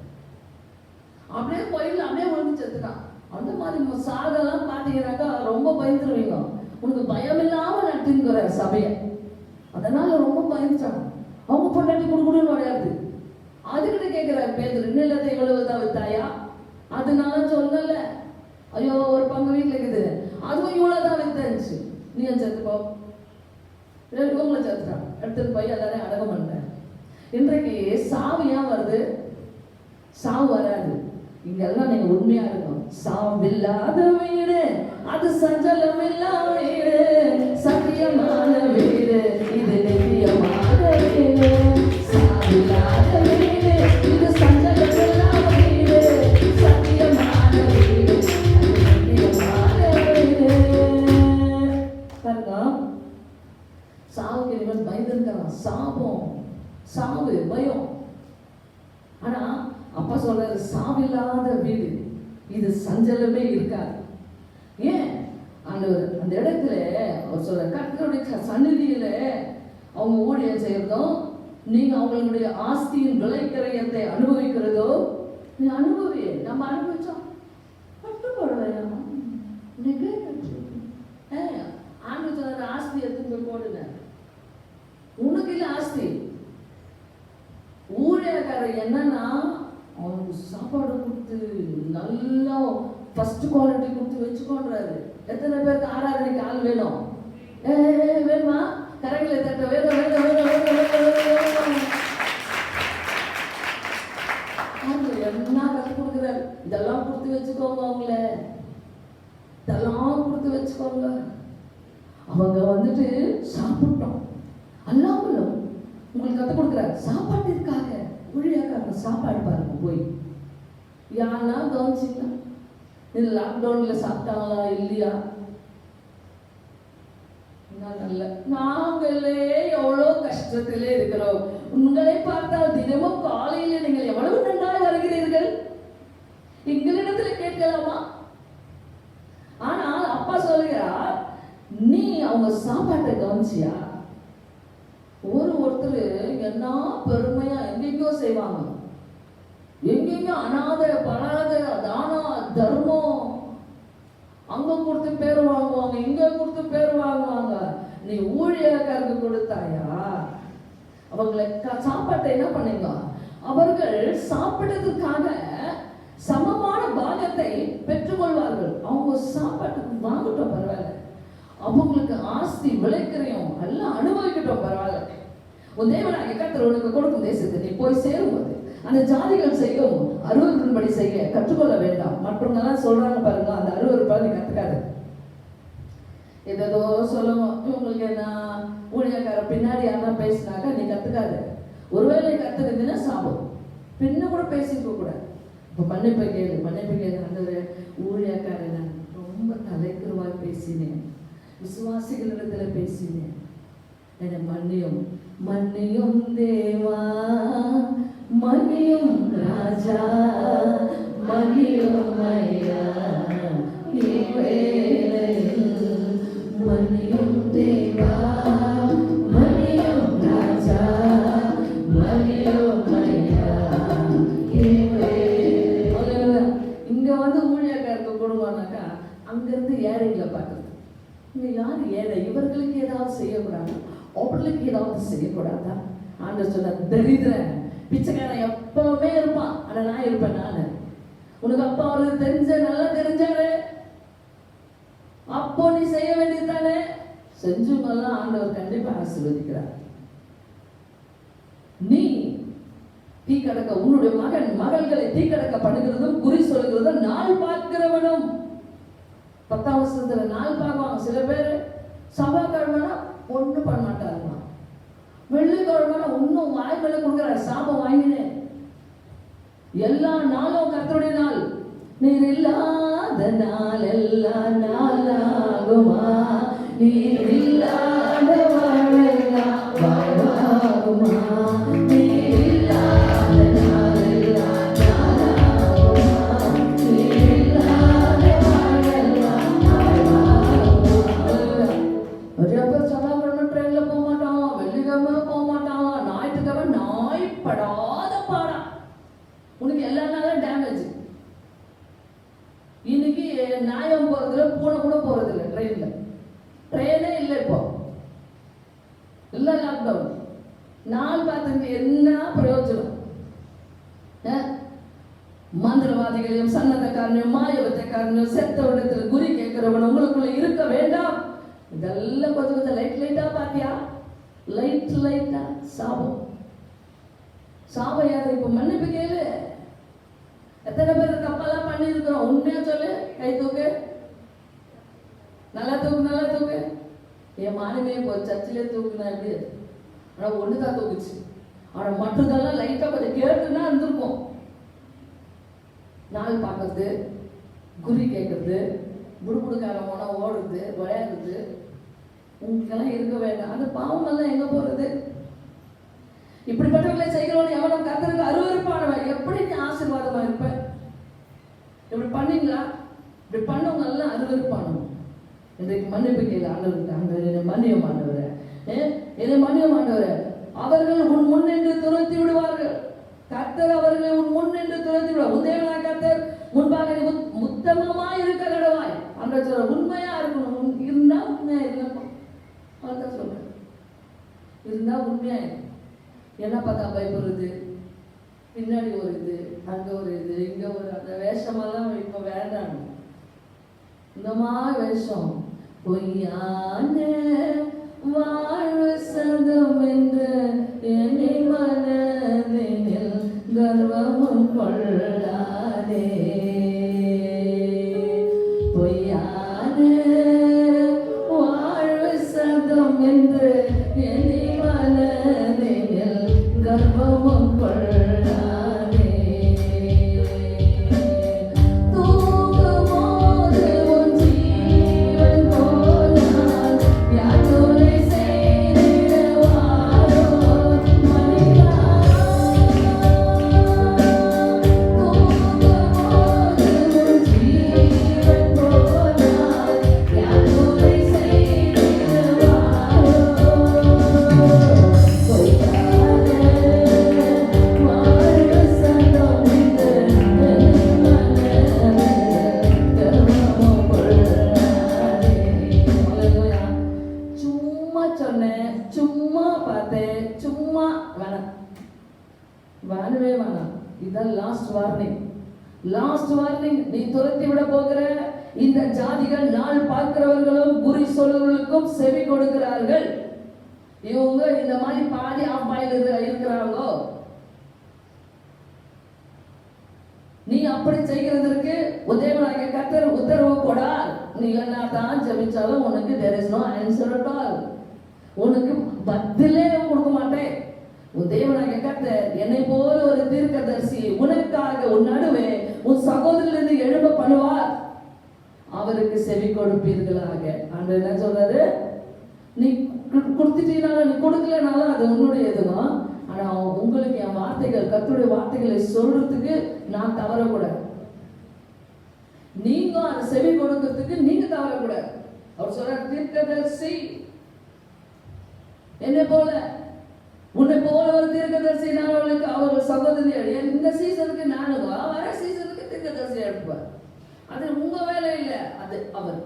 அப்படியே கோயில அப்படியே ஒழுங்கு செத்துட்டான். அந்த மாதிரி சாகெல்லாம் பாத்தீங்கன்னாக்கா ரொம்ப பயந்துருவீங்க. உனக்கு பயம் இல்லாம நட்டுங்கிற சபைய, அதனால ரொம்ப பயந்துச்சாங்க. அவங்க பொண்டாட்டி குடுக்குடுன்னு விளையாடுது. அதுக்கிட்ட கேட்கிறாரு பேதுரு, நிலத்தை இவ்வளவுதான் வித்தாயா? அதனால சொல்லல, ஐயோ ஒரு பங்கு வீட்டுல இருக்குது, அதுவும் இவ்வளவுதான் வித்துச்சு, நீ செத்துப்போ. இவங்களை செத்துட்டான். எடுத்துட்டு போய் எல்லாரையும் அடக்கம் பண்ணேன். இன்றைக்கு சாவு ஏன் வருது? சாவு வராது. இங்கெல்லாம் நீங்க உண்மையா இருக்கும். சாவில்லாத வீடு அது சஞ்சலம் இல்லாத வீடு, சத்தியமான வீடு இது நித்தியமான வீடு. சாவில்லாத வீடு இது சஞ்சலம் இல்லாத வீடு, சத்தியமான வீடு நித்தியமான வீடு. பாருங்க, சாவுக்கு இவன் பயந்துருக்கான். சாபம், சாவு, பயம். ஆனா அப்பா சொல்றாரு, சாவில்லாத வீடு இது சஞ்சலமே இருக்காது. ஏன்? அந்த இடத்துல அவர் சொல்ற, கர்த்தருடைய சந்நிதியில அவங்க ஊழியம் செய்யறதும், நீங்க அவங்களுடைய ஆஸ்தியின் விலைக்கிரயத்தை அனுபவிக்கிறதோ, நீ அனுபவி. நம்ம அனுபவிச்சோம் கட்டுப்படுவேன். ஆண்டு சொல்ற, ஆஸ்தி எடுத்து போடுங்க. உனக்கு இல்ல ஆஸ்தி. ஊழியக்காரர் என்னன்னா, அவனுக்கு சாப்பாடு கொடுத்து நல்லா ஃபர்ஸ்ட் குவாலிட்டி கொடுத்து வச்சுக்கோன்றாரு. எத்தனை பேருக்கு ஆராதனைக்கு ஆள் வேணும்? வேணுமா? கரைகளை தட்ட வேணும் வேணும் வேணும் வேணும். என்ன கற்றுக் கொடுக்குறாரு? இதெல்லாம் கொடுத்து வச்சுக்கோங்க, அவங்கள இதெல்லாம் கொடுத்து வச்சுக்கோங்க. அவங்க வந்துட்டு சாப்பிட்டோம் அல்லாமலும் உங்களுக்கு கற்றுக் கொடுக்குறாரு. சாப்பாட்டிற்காக ஊழியக்காரங்க சாப்பாடு பாருங்க. போய் யாருன்னா கவனிச்சிங்களா? இது லாக்டவுன்ல சாப்பிட்டாங்களா இல்லையா? நல்ல நாங்களே எவ்வளோ கஷ்டத்திலே இருக்கிறோம். உங்களை பார்த்தால் தினமும் காலையில நீங்கள் எவ்வளவு நன்றாக வருகிறீர்கள் எங்களிடத்துல கேட்கலாமா? ஆனால் அப்பா சொல்லுகிறார், நீ அவங்க சாப்பாட்டை கவனிச்சியா? ஒருத்தர் என்ன பெருமையா எங்கெங்கோ செய்வாங்க, எங்கெங்கோ அனாதை பணாத தானம் தர்மம் அங்க கொடுத்து பேர் வாங்குவாங்க, இங்க கொடுத்து பேர் வாங்குவாங்க. நீ ஊழியக்காரருக்கு கொடுத்தாயா? அவங்களை சாப்பாட்டை என்ன பண்ணீங்க? அவர்கள் சாப்பிட்டதுக்காக சமமான பாகத்தை பெற்றுக்கொள்வார்கள். அவங்க சாப்பாட்டுக்கு வாங்கட்டும் பரவாயில்ல, அவங்களுக்கு ஆஸ்தி விளைக்கிறையும் எல்லாம் அனுபவிக்கட்டும் பரவாயில்ல. உன் தேவனாகிய கர்த்தர் உனக்கு கொடுக்கும் தேசத்தை நீ போய் சேரும்போது அந்த ஜாதிகள் செய்யும் அருவருப்பின்படி செய்ய கற்றுக்கொள்ள வேண்டாம். மற்றவங்க எல்லாம் சொல்றாங்க பாருங்க, அந்த அருவருப்பா நீ கத்துக்காது. ஏதோ சொல்லுவோம், இவங்களுக்கு என்ன ஊழியக்கார பின்னாடி யாரா பேசினாக்கா நீ கத்துக்காது. ஒருவேளை கத்துக்கிறதுன்னா சாபம், பின்ன கூட பேசிக்க கூடாது. இப்போ மன்னிப்பை கேளு. அந்த ஊழியக்காரன் ரொம்ப தலைக்குறவாய் பேசினேன், விசுவாசிகளிடத்துல பேசினேன், என்னை மன்னியும் தேவா, மன்னியும் ராஜா, மன்னியும் ஐயா, மன்னியும் தேவா, மன்னியும் ராஜா, மன்னியும் ஐயா. இங்க வந்து ஊழியக்காரருக்கு கொடுவானாக்கா அங்கிருந்து ஏழைகளை பார்க்குறது. இங்க யார் ஏழை? இவர்களுக்கு ஏதாவது செய்யக்கூடாது, அவர்களுக்கு ஏதாவது செய்யக்கூடாதா? ஆண்டவர் சொன்ன தரித்திரன் பிச்சைக்காரன் எப்பவுமே இருப்பான், ஆனா நான் இருப்பேன். உனக்கு அப்பா அவருக்கு நல்லா தெரிஞ்சாரு, அப்போ நீ செய்ய வேண்டியதுதானே? செஞ்சுங்கெல்லாம் ஆண்டவர் கண்டிப்பா ஆசீர்வதிக்கிறார். நீ தீ கடக்க, உன்னுடைய மகள்களை தீ கடக்க பண்ணுகிறதும் குறி சொல்கிறதும் நாள் பார்க்கிறவனும். 10ஆம் வருஷத்துல நாள் பார்ப்பாங்க. சில பேர் செவ்வாய்க்கிழமைனா ஒன்றும் பண்ண மாட்டாருமா, வெள்ளிக்கிழமைனா ஒன்னும் வாய் மேல கொடுக்குறாரு, சாபம் வாங்கினேன். எல்லா நாளும் கர்த்தருடைய நாள். நீர் இல்லாத நாள் எல்லாம் நாளாகுமா? நீர் இல்லாத வாழெல்லாம் வாழ்வாகுமா? நீர் இல்லாத நாள் எல்லாம் நாளாகுமா? நீர் இல்லாத வாழெல்லாம் வாழ்வாகுமா? நிறைய பேர் செவ்வாய்க்கிழமை ட்ரெயின்ல போக மாட்டான், வெள்ளிக்கிழமை போக மாட்டான், ஞாயிற்றுக்கிழமை நாய்ப்படாத பாடா. உனக்கு எல்லா நாளும் டேமேஜ். இன்னைக்கு நியாயம் போறதுல பூனை கூட போறது இல்லை, ட்ரெயினே இல்லை, இப்போ எல்லாம் லாக்டவுன். நாள் பார்த்துட்டு என்ன பிரயோஜனம்? மந்திரவாதிகளையும் சன்னதக்காரனையும் மாயவத்தைக்காரனையும் செத்த இடத்துல குறி கேட்கிறவன் உங்களுக்குள்ள இருக்க வேண்டாம். இதெல்லாம் கொஞ்சம் லைட்டா பாத்தியா? லைட்டா சாபம். சாபம் யாரு? இப்ப மன்னிப்பு கேளு. எத்தனை பேர் தப்பெல்லாம் பண்ணி இருக்கிறோம்? உண்மையா சொல்லு, கை தூக்கு, நல்லா தூக்கு. என் மானமே இப்போ சர்ச்சிலே தூக்குனா எப்படி? ஆனா ஒண்ணுதான் தூக்குச்சு. ஆனா மற்றதெல்லாம் லைட்டா கொஞ்சம் கேட்டுன்னா இருந்திருக்கும். நாள் பார்க்கறது, குறி கேட்கறது, புடுபுடுக்காரன் போனா ஓடுறது, விளையாடுறது, உங்களுக்கெல்லாம் இருக்க வேண்டாம். அந்த பாவம் எல்லாம் எங்க போறது? இப்படிப்பட்டவர்களை செய்கிறவன் எவனும் கர்த்தருக்கு அருவருப்பானவன். எப்படி நீ ஆசீர்வாதமா இருப்ப? இப்படி பண்ணீங்களா? இப்படி பண்ணவங்க எல்லாம் அருவருப்பானவன். இன்றைக்கு மன்னிப்பு கேள்வி ஆண்டவர்கிட்ட, என்னை மன்னியும் ஆண்டவரே, என்னை மன்னியும் ஆண்டவரே. அவர்கள் உன் முன் என்று துரத்தி விடுவார்கள். கர்த்தர் அவர்களை உன் முன் என்று துரத்தி விடுவார். உதயவனாக கர்த்தர் முன்பாக உத்தமமா இருக்க கடவாய். அந்த சொல்ற உண்மையா இருக்கணும். இருந்தா உண்மையா இருக்கணும். அவர்தான் சொல்றேன், இருந்தா உண்மையா இருக்கும். என்ன பார்த்தா பயப்படுறது? பின்னாடி ஒரு இது, அங்க ஒரு இது, இங்க ஒரு, அந்த வேஷமெல்லாம் இப்ப வேண்டாம். இந்த மாதிரி வேஷம் பொய்யான வாழ்வு சதம் என்று என்னை மனதினில் கர்வமும் கொள்ளாதே. பொய்யான வாழ்வு சதம் என்று என்னை மனதினில் கர்வமும் கொள்ளாதே. இதுதான் லாஸ்ட் வார்னிங். Last warning. நீ துரத்தி விட போகிற இந்த ஜாதிகள் நாள் பார்க்கிறவர்களும் குறி சொல்லுவர்களுக்கும் செவி கொடுக்கிறார்கள். இவங்க இந்த மாதிரி பாதி ஆப்பாயில் இருக்கிறாங்களோ, நீ அப்படி செய்கிறதற்கு தேவனாகிய கர்த்தர் உத்தரவு கொடால் நீ என்னதான் ஜெபிச்சாலும் உனக்கு there is no answer at all. உனக்கு பதிலே கொடுக்க மாட்டேன். உன் தேவனாகிய கர்த்தர் என்னை போல ஒரு தீர்க்கதரிசி உனக்காக உன் நடுவே உன் சகோதரிலிருந்து எழும்ப பண்ணுவார், அவருக்கு செவி கொடுப்பீர்களாக. ஆண்டவர் என்ன சொல்றாரு? நீ கொடுத்துட்டீனாலும் நீ கொடுக்கலனாலும் அது உன்னுடைய இதுதான். ஆனா உங்களுக்கு என் வார்த்தைகள், கர்த்தருடைய வார்த்தைகளை சொல்றதுக்கு நான் தவறக்கூடாது. நீங்க அதை செவி கொடுக்கிறதுக்கு நீங்க தவறக்கூடாது. அவர் சொல்ற தீர்க்கதரிசி என்னை போல உன்னை போல ஒரு தீர்க்கதரிசி நான் அவளுக்கு அவர் சகோதரி இந்த சீசனுக்கு நானும் வர சீசனுக்கு தீர்க்கதரிசி எடுப்பார். அது உங்க வேலை இல்லை, அது அவர்.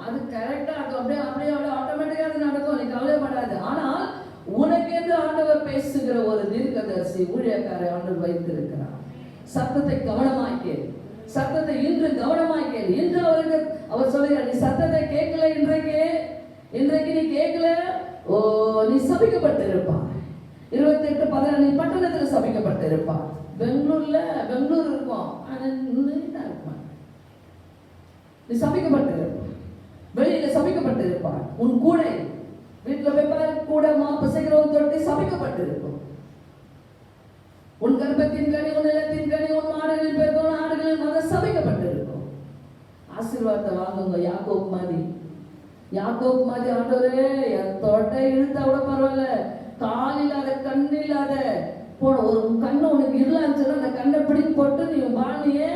அது கரெக்டா இருக்கும். அப்படியே அப்படியே ஆட்டோமேட்டிக்கா அது நடக்கும், நீ கவலைப்படாது. ஆனால் உனக்கு என்று ஆண்டவர் பேசுகிற ஒரு தீர்க்கதரிசி ஊழியக்காரை ஆண்டவர் வைத்திருக்கிறார். சத்தத்தை கவனமாக்கி, சத்தத்தை இன்று கவனமாக்கி. இன்று அவருக்கு அவர் சொல்லுகிறார், நீ சத்தத்தை கேட்கல, இன்றைக்கு நீ கேட்கல, ஓ நீ சபிக்கப்பட்டிருப்பார். 28:14 நீ பட்டணத்தில் சபிக்கப்பட்டிருப்பார். பெங்களூர் இருக்கும், நீ சபிக்கப்பட்டிருப்பார். வெளியில சபிக்கப்பட்டிருப்பார். உன் கூடை வீட்டுல வைப்பார், கூட மாப்பு செய்கிறவன் தொட்டி சபிக்கப்பட்டிருக்கும். உன் கர்ப்பத்தின் கனி, உன் நிலத்தின் கனி, உன் மாடுகளின் பெருக்கம், உன் ஆடுகளின் மதம் சபிக்கப்பட்டிருக்கும். ஆசீர்வாதத்தை வாங்குங்க. யாக்கோப் மாதிரி ஆண்டவரே என் தொட்டை இழுத்தா கூட பரவாயில்ல, கால் இல்லாத கண் இல்லாத போன ஒரு கண்ணை உனக்கு இருந்துச்சுன்னா அந்த கண்ணை பிடிக்க போட்டு நீ வாழ்னியே,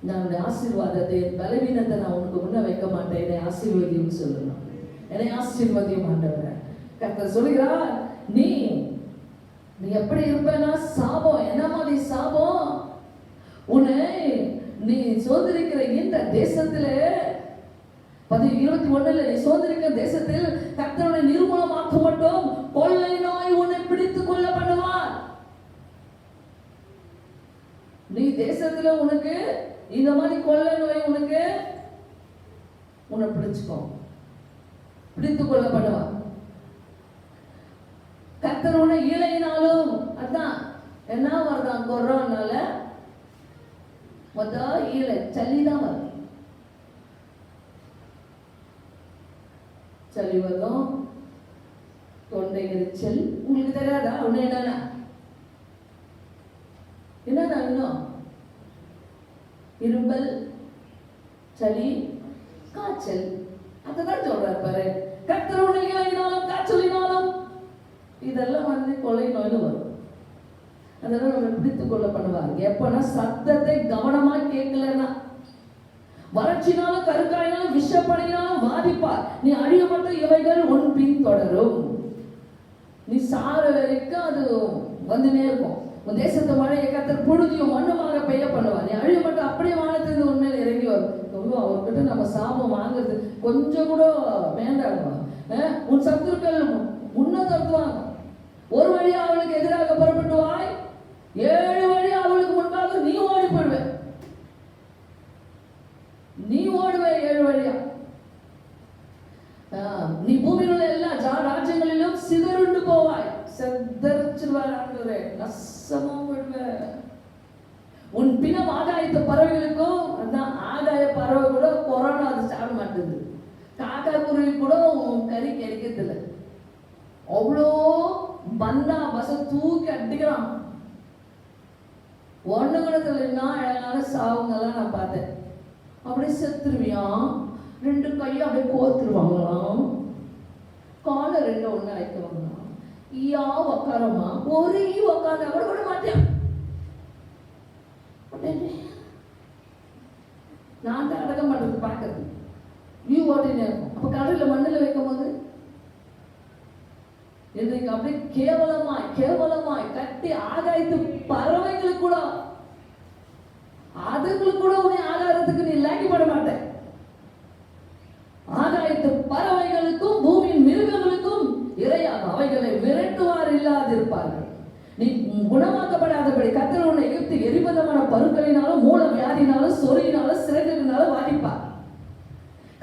நான் ஆசீர்வாதத்தை பலவீனத்தை நான் உனக்கு முன்ன வைக்க மாட்டேன், என்னை ஆசீர்வதியும் சொல்லணும். என்னை ஆசீர்வதியும் ஆண்டவரே. கர்த்தர் சொல்லுகிறார், நீ எப்படி இருப்பேன்னா சாபம். என்ன மாதிரி சாபம்? உன்னை நீ சோதரிக்கிற இந்த தேசத்துல 21 நீ சோதரிக்கிற தேசத்தில் கர்த்தருடைய நிர்மூலமாக்க மட்டும் கொள்ளை நோய் உன்னை பிடித்துக் கொள்ள பண்ணுவார். நீ தேசத்துல உனக்கு இந்த மாதிரி கொள்ளை நோய் உன்னை பிடித்துக் கொள்ள பண்ணுவார். கர்த்தர் உன்னை ஈழையினாலும், அதான் என்ன வருதான் கொரோனால மொத்தம் ஈழை சளிதான் வரும். சளி வரும், தொண்டை எரிச்சல். உங்களுக்கு தெரியாதா? ஒண்ணு என்னன்னா இன்னும் இரும்பல், சளி, காய்ச்சல். அதுதான் சொல்றாரு பாரு. கர்த்தர் உன்னை ஈழையினாலும் காய்ச்சலினாலும் இதெல்லாம் கொள்ளை நோயில வரும். அதெல்லாம் நம்ம பிடித்துக் கொள்ள பண்ணுவாங்க. எப்பன்னா சத்தத்தை கவனமா கேட்கலன்னா, வறட்சினாலும் கருக்காயினாலும் விஷப்படையினாலும் வாதிப்பார். நீ அழியப்பட்ட இவைகள் உன் பின் தொடரும். நீ சார வரைக்கும் அது வந்துனே இருக்கும். உன் தேசத்து மழையை கர்த்தர் புழுதியும் மண்ணுமாக பெய்ய பண்ணுவார். நீ அழியப்பட்ட அப்படியே வானத்திலிருந்து உண்மையில இறங்கி வரும். அவர்கிட்ட நம்ம சாபம் வாங்குறது கொஞ்சம் கூட வேண்டாம். உன் சத்துருக்கள் உன்னை தருவாங்க. ஒரு வழியா அவளுக்கு எதிராக புறப்பட்டுவாய், 7 வழியா அவளுக்கு முன்பாக நீ ஓடி போடுவ. 7 வழியா. நீ பூமியில் உள்ள எல்லா ராஜ்யங்களிலும் சிதறுண்டு போவாய். சிதறிச்சிருவார் ஆண்டவரே, நசமா விடுவ. உன் பிணம் ஆகாயத்து பறவைகளுக்கும், அதான் ஆகாய பறவை கூட கொரோனா அது சாட மாட்டேங்குது. காக்கா குருவி கூட உன் கறி கிடைக்கிறதில்லை. அவ்வளோ பந்தா பச தூக்கி அடிக்கிறான். ஒண்ணு கூட தெரியலன்னா அழகான சாவுங்கெல்லாம் நான் பார்த்தேன். அப்படியே செத்துருவியான். 2 கையும் அப்படியே கோத்துருவாங்களாம், காலை 2 ஒண்ணு அழைக்குவாங்களாம். ஈயா உக்காரமா, ஒரு ஈ உக்காந்தா கூட விட மாட்டேன். நான் தான் அடக்க மாட்டேன் பார்க்கறது. ஈ ஓட்டினே இருக்கும். அப்ப கடல்ல மண்ணில் வைக்கும் போது இன்றைக்கு அப்படியே கேவலமாய் கட்டி ஆகாயத்து பறவைகளுக்கு கூட, அதுங்களுக்கு கூட உன்னை ஆகாரத்துக்கு நீ லாக்கிப்பட மாட்டேன். ஆகாயத்து பறவைகளுக்கும் பூமியின் மிருகங்களுக்கும் இரையாக அவைகளை விரட்டுவார் இல்லாதிருப்பார்கள். நீ குணமாக்கப்படாதபடி கர்த்தர் உன்னை எகிப்து எரிபதமான பருக்களினாலும் மூல வியாதினாலும் சொறியினாலும் சிறகுகளினாலும் வாதிப்பார்.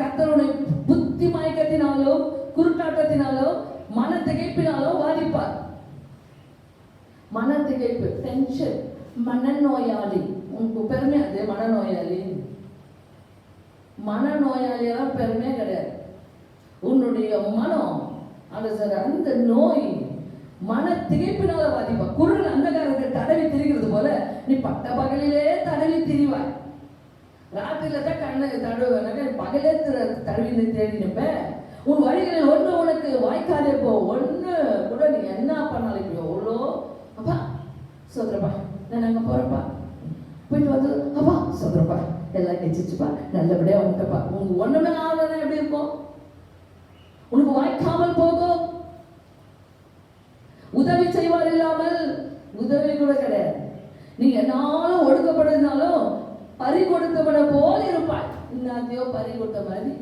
கர்த்தர் உன்னை புத்தி மயக்கத்தினாலும் குருட்டாட்டத்தினாலும் மன திகைப்பினாலும் வாதிப்பார். மன திகைப்பு, டென்ஷன், மனநோயாளி. உனக்கு பெருமை அது மனநோயாளி. மனநோயாளியெல்லாம் பெருமையே கிடையாது. உன்னுடைய மனம் அந்த நோய் மன திகைப்பினால பாதிப்பா. குருள் அந்தகாரத்தை தடவி திரிகிறது போல நீ பட்ட பகலிலே தடவி திரிவாய். ராத்திரில தான் கண்ணை தடவை பகலே தடவி தேடி நிற்ப. உன் வழிகளில் ஒண்ணு உனக்கு வாய்க்காதே போ. ஒண்ணு கூட நீ என்ன பண்ணாலும் இப்போ எவ்வளோ அப்பா சோதரப்பா நான் அங்க போறப்பா போயிட்டு வந்து அப்பா சோதரப்பா எல்லாம் கெச்சிச்சுப்பா நல்லபடியா வந்துட்டப்பா. உங்க ஒண்ணுமே ஆகலன்னா எப்படி இருக்கும்? உனக்கு வாய்க்காமல் போகும். உதவி செய்வார் இல்லாமல் உதவி கூட கிடையாது. நீ என்னாலும் ஒடுக்கப்படுறதுனாலும் பறி கொடுத்தவன போல இருப்பாய். இன்னாத்தையோ பறி கொடுத்த மாதிரி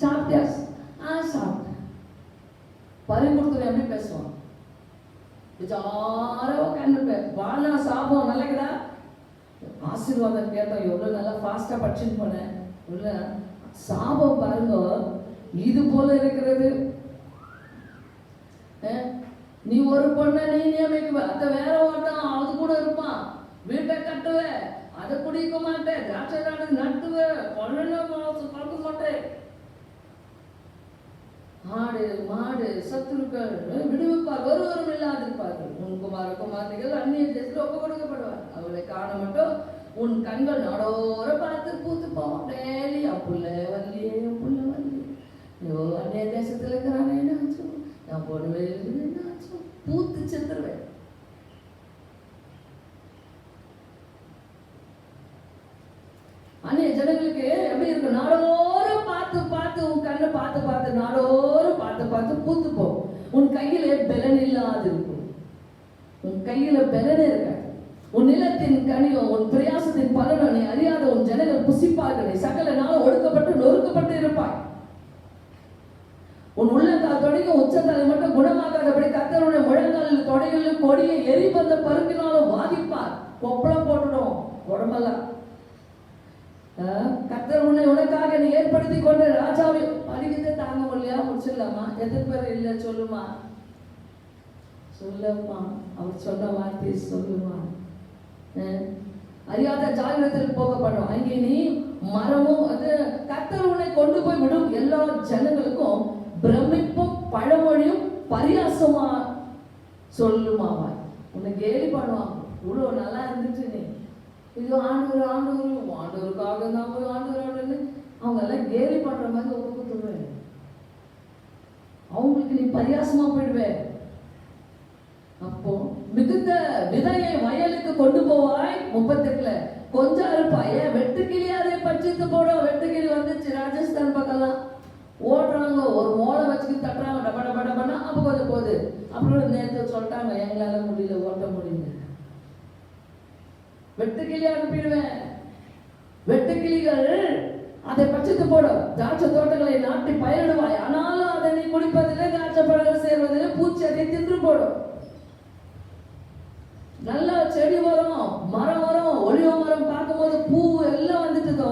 சாப்பிட்டியா சாப்பிட்டேன். பறி கொடுத்தவன் எப்படி பேசுவான்? விசாரவா கண்டுப்பேன். வானா சாபம் நல்லக்குதா? ஆசீர்வாதம் கேட்டோம். எவ்வளவு நல்லா ஃபாஸ்டா படிச்சுன்னு போனேன். இல்ல சாபம் பாருங்க இது போல இருக்கிறது. நீ ஒரு பொண்ணை நீ நியமிக்குவ, அத வேற ஓட்டம் அது கூட இருப்பான். வீட்டை கட்டுவ, அதை குடிக்க மாட்டேன். திராட்சை நாடு நட்டுவ, பொண்ணு பார்க்க மாட்டேன். ஆடு மாடு சத்துருக்கள் விடுவிப்பார், ஒருவரும் இல்லாதிருப்பார்கள். உன் குமார குமார்த்திகள் அந்நிய தேசத்தில் ஒப்பு கொடுக்கப்படுவார். அவளை காண மட்டும் உன் கண்கள் நாடோர பார்த்து பூத்து போவோம். டெய்லி அப்புள்ள வல்லியே புள்ள வல்லி. ஐயோ அந்நிய தேசத்துல இருக்கிறானே என்னாச்சும், நான் போடுவேன் என்னாச்சும், பூத்து செத்துருவேன். அந்நிய ஜனங்களுக்கு எப்படி இருக்கு? நாடோறும் பார்த்து பார்த்து உன் கண்ணை பார்த்து பார்த்து நாடோறும் பார்த்து பார்த்து பூத்து போ. உன் கையில பெலன் இல்லாது இருக்கும். உன் கையில பெலனே இருக்காது. உன் நிலத்தின் கனியோ உன் பிரயாசத்தின் பலனோ நீ அறியாத உன் ஜனங்கள் புசிப்பார்கள். நீ சகல நாளும் ஒடுக்கப்பட்டு நொறுக்கப்பட்டு இருப்பாய். உன் உள்ளங்கால் தொடங்கி உச்சத்தலை மட்டும் குணமாகாதபடி கர்த்தருடைய முழங்காலில் தொடைகளில் கொடியை எரிபந்த பருக்கினாலும் வாதிப்பார். கொப்பளம் போட்டுடும் உடம்பெல்லாம். கர்த்தர் உன்னை உனக்காக நீ ஏற்படுத்தி கொண்ட ராஜாவை படிக்கத்தை தாங்க முடியா? முடிச்சிடலாமா? எதிர்ப்பேர் இல்லை சொல்லுமா? சொல்லுமா? அவர் சொன்ன வார்த்தையை சொல்லுமா? அறியாத ஜாகிரத்தில் போகப்படும். அங்கே நீ மரமும் அது கர்த்தர் உன்னை கொண்டு போய் விடும். எல்லா ஜனங்களுக்கும் பிரமிப்பும் பழமொழியும் பரியாசமா சொல்லுமாவா? உன்னை கேலி பண்ணுவாங்க. இவ்வளவு நல்லா இருந்துச்சு நீ இது ஆண்டவர் ஆண்டவர் ஆண்டவருக்காக தான் போய் ஆண்டவர் அவங்க எல்லாம் கேலி பண்ற மாதிரி ஒப்பு கொடுத்துருவேன். அவங்களுக்கு நீ பரியாசமா போயிடுவேன். அப்போ மிகுந்த விதையை வயலுக்கு கொண்டு போவாய். 38ல கொஞ்சம் இருப்பாய். வெட்டுக்கிளி அதை பச்சித்து போடும். வெட்டுக்கிளி வந்துச்சு ராஜஸ்தான் பக்கம்லாம் ஓடுறாங்க. ஒரு மோளை வச்சுக்கிட்டு தட்டுறாங்க டப டப டபனா. அப்போ கொஞ்சம் போகுது. அப்புறம் நேற்று சொல்லிட்டாங்க எங்களால முடியல, ஓட்ட முடியல. வெட்டுக்கிளி அனுப்பிடுவேன். வெட்டுக்கிளிகள் அதை பச்சித்து போடும். திராட்சை தோட்டங்களை நாட்டி பயிரிடுவாய். ஆனாலும் அதை நீ குடிப்பதில்லை, திராட்சை பழங்கள் சேர்வதில்லை. பூச்சி அதை தின்று போடும். நல்ல செடி வரும், மரம் வரும். ஒளிவ மரம் பார்க்கும்போது பூ எல்லாம் வந்துட்டுதோ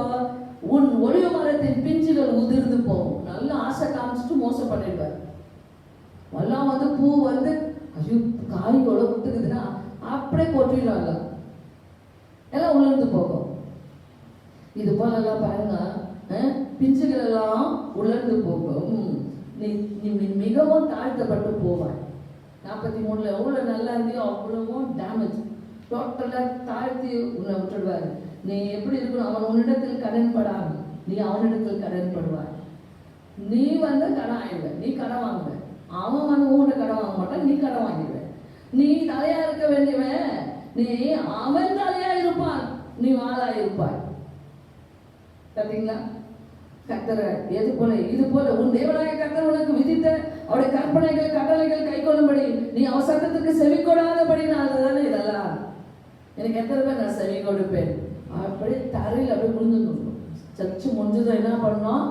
உன் ஒளிவ மரத்தின் பிஞ்சுகள் உதிர்ந்து போகும். நல்ல ஆசை காமிச்சிட்டு மோசம் பண்ணிடுவார். எல்லாம் வந்து பூ வந்து ஐயோ காய்கோட விட்டுக்குதுன்னா அப்படியே கொட்டிடலாம். எல்லாம் உலர்ந்து போகும். இது போல எல்லாம் பாருங்க, பிஞ்சுகள் எல்லாம் உலர்ந்து போகும். நீ மிகவும் தாழ்த்தப்பட்டு போவாய். 43ல எவ்வளவு நல்லா இருந்தியோ அவ்வளவும் டேமேஜ். டோட்டலா தாழ்த்தி உன்னை விட்டுடுவாரு. நீ எப்படி இருக்கணும்? அவன் உன்னிடத்தில் கடன்படாம நீ அவனிடத்தில் கடன்படுவார். நீ வந்து கடன் ஆயிடுவ, நீ கடன் வாங்குவ. அவன் வந்து உன்கிட்ட கடன் வாங்க மாட்டான், நீ கடன் வாங்கிடுவ. நீ தலையா இருக்க வேண்டியவன், நீ அவன் தலையா இருப்பான், நீ வாளா இருப்பாய். பார்த்தீங்களா? கர்த்தரை எது போல இது போல உன் தேவனாய கர்த்தர் உனக்கு விதித்த அவருடைய கற்பனைகள் கட்டளைகள் கை கொள்ளும்படி நீ அவன் சத்தத்துக்கு செவி கொடாதபடி நான் தானே இதெல்லாம். எனக்கு எத்தனை பேர் நான் செவி கொடுப்பேன். அப்படியே தரையில் அப்படியே விழுந்துடணும். சர்ச்சு முடிஞ்சதும் என்ன பண்ணோம்?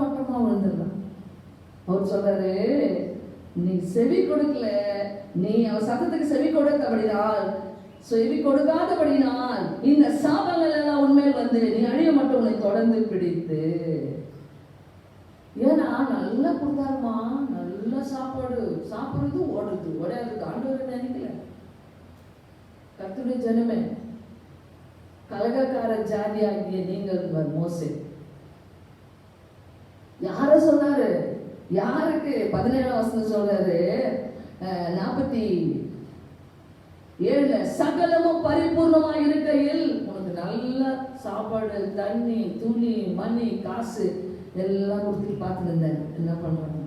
மட்டமா விழுந்துடலாம். அவர் சொல்றாரு, நீ செவி கொடுக்கல, நீ அவன் சத்தத்துக்கு செவி கொடுக்காதபடினால் இந்த சாபங்கள் எல்லாம் உண்மையில் வந்து நீ அழிய மட்டும் உன்னை தொடர்ந்து பிடித்து. ஏன்னா நல்லா கொடுத்தாருமா, நல்ல சாப்பாடு சாப்பிடுறது ஓடாது ஆண்டவர் நினைக்கல. கர்த்தருடைய ஜனமே, கலகக்கார ஜாதியாகிய நீங்கள் மோசே யார சொன்னாரு? யாருக்கு? 17ஆம் வசனம் சொல்றாரு, 47 சகலமும் பரிபூர்ணமா இருக்கையில் உனக்கு நல்ல சாப்பாடு, தண்ணி, துணி, மணி, காசு எல்லாம் கொடுத்து பார்த்துருந்தேன். என்ன பண்றாங்க?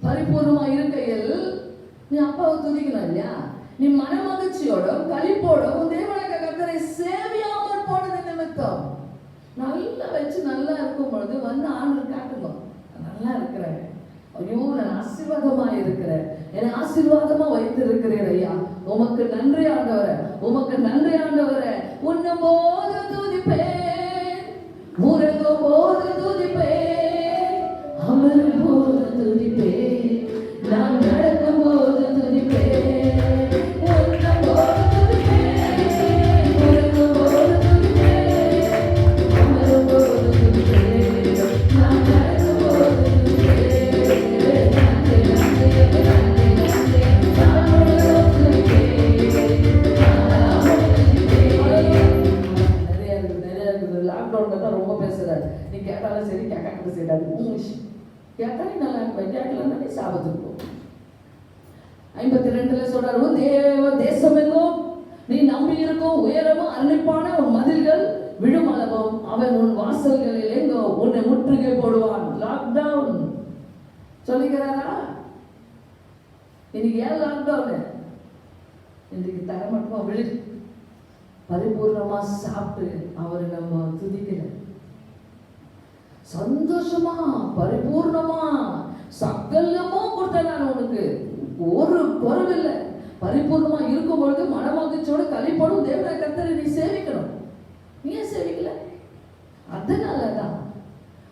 பரிபூர்ணமா இருக்கையில் நீ அப்பாவை துதிக்கணும் இல்லையா? நீ மனமகிழ்ச்சியோட களிப்போட உன் தேவனாகிய கர்த்தரை சேவியாமல் போனது நிமித்தம். நல்லா வச்சு நல்லா இருக்கும் பொழுது வந்து ஆண்டவர் காட்டுங்க, நல்லா இருக்கிறேன், ஐயோ நான் ஆசீர்வாதமா இருக்கிறேன், என்னை ஆசீர்வாதமா வைத்திருக்கிறேன் ஐயா, உமக்கு நன்றி ஆண்டவரே, உமக்கு நன்றி ஆண்டவரே. உண்ணும் போது துதிப்பேன், உறங்கும் போது துதிப்பேன், அமரும் போது துதிப்பேன், நான் நடக்கும் போது துதிப்பேன். ரொம்ப பேசுறாரு, நீ கேட்டாலும் சரி கேட்காம சரி, அது கேட்டா நீ நல்லா கேட்கலன்னா நீ சாபத்துக்கும். 52 சொல்றாரு, தேவ தேசம் எங்கும் நீ நம்பி இருக்கும் உயரமும் அன்னிப்பான உன் மதில்கள் விழுமளவும் அவன் உன் வாசல்களில் எங்கோ உன்னை முற்றுகை போடுவான். லாக்டவுன் சொல்லிக்கிறாரா? இன்னைக்கு ஏன் லாக்டவுன்? இன்னைக்கு தரமட்டமா விழு, பரிபூர்ணமா சாப்பிட்டு அவரை நம்ம துதிக்கல, சந்தோஷமா பரிபூர்ணமா சகலமா கொடுத்த நான் உனக்கு ஒரு குறைவில்லை. பரிபூர்ணமா இருக்கும் பொழுது மனமகிழ்ச்சியோடு களிப்போடும் தேவனாகிய கர்த்தரை நீ சேவிக்கணும். நீ ஏன் சேவிக்கல?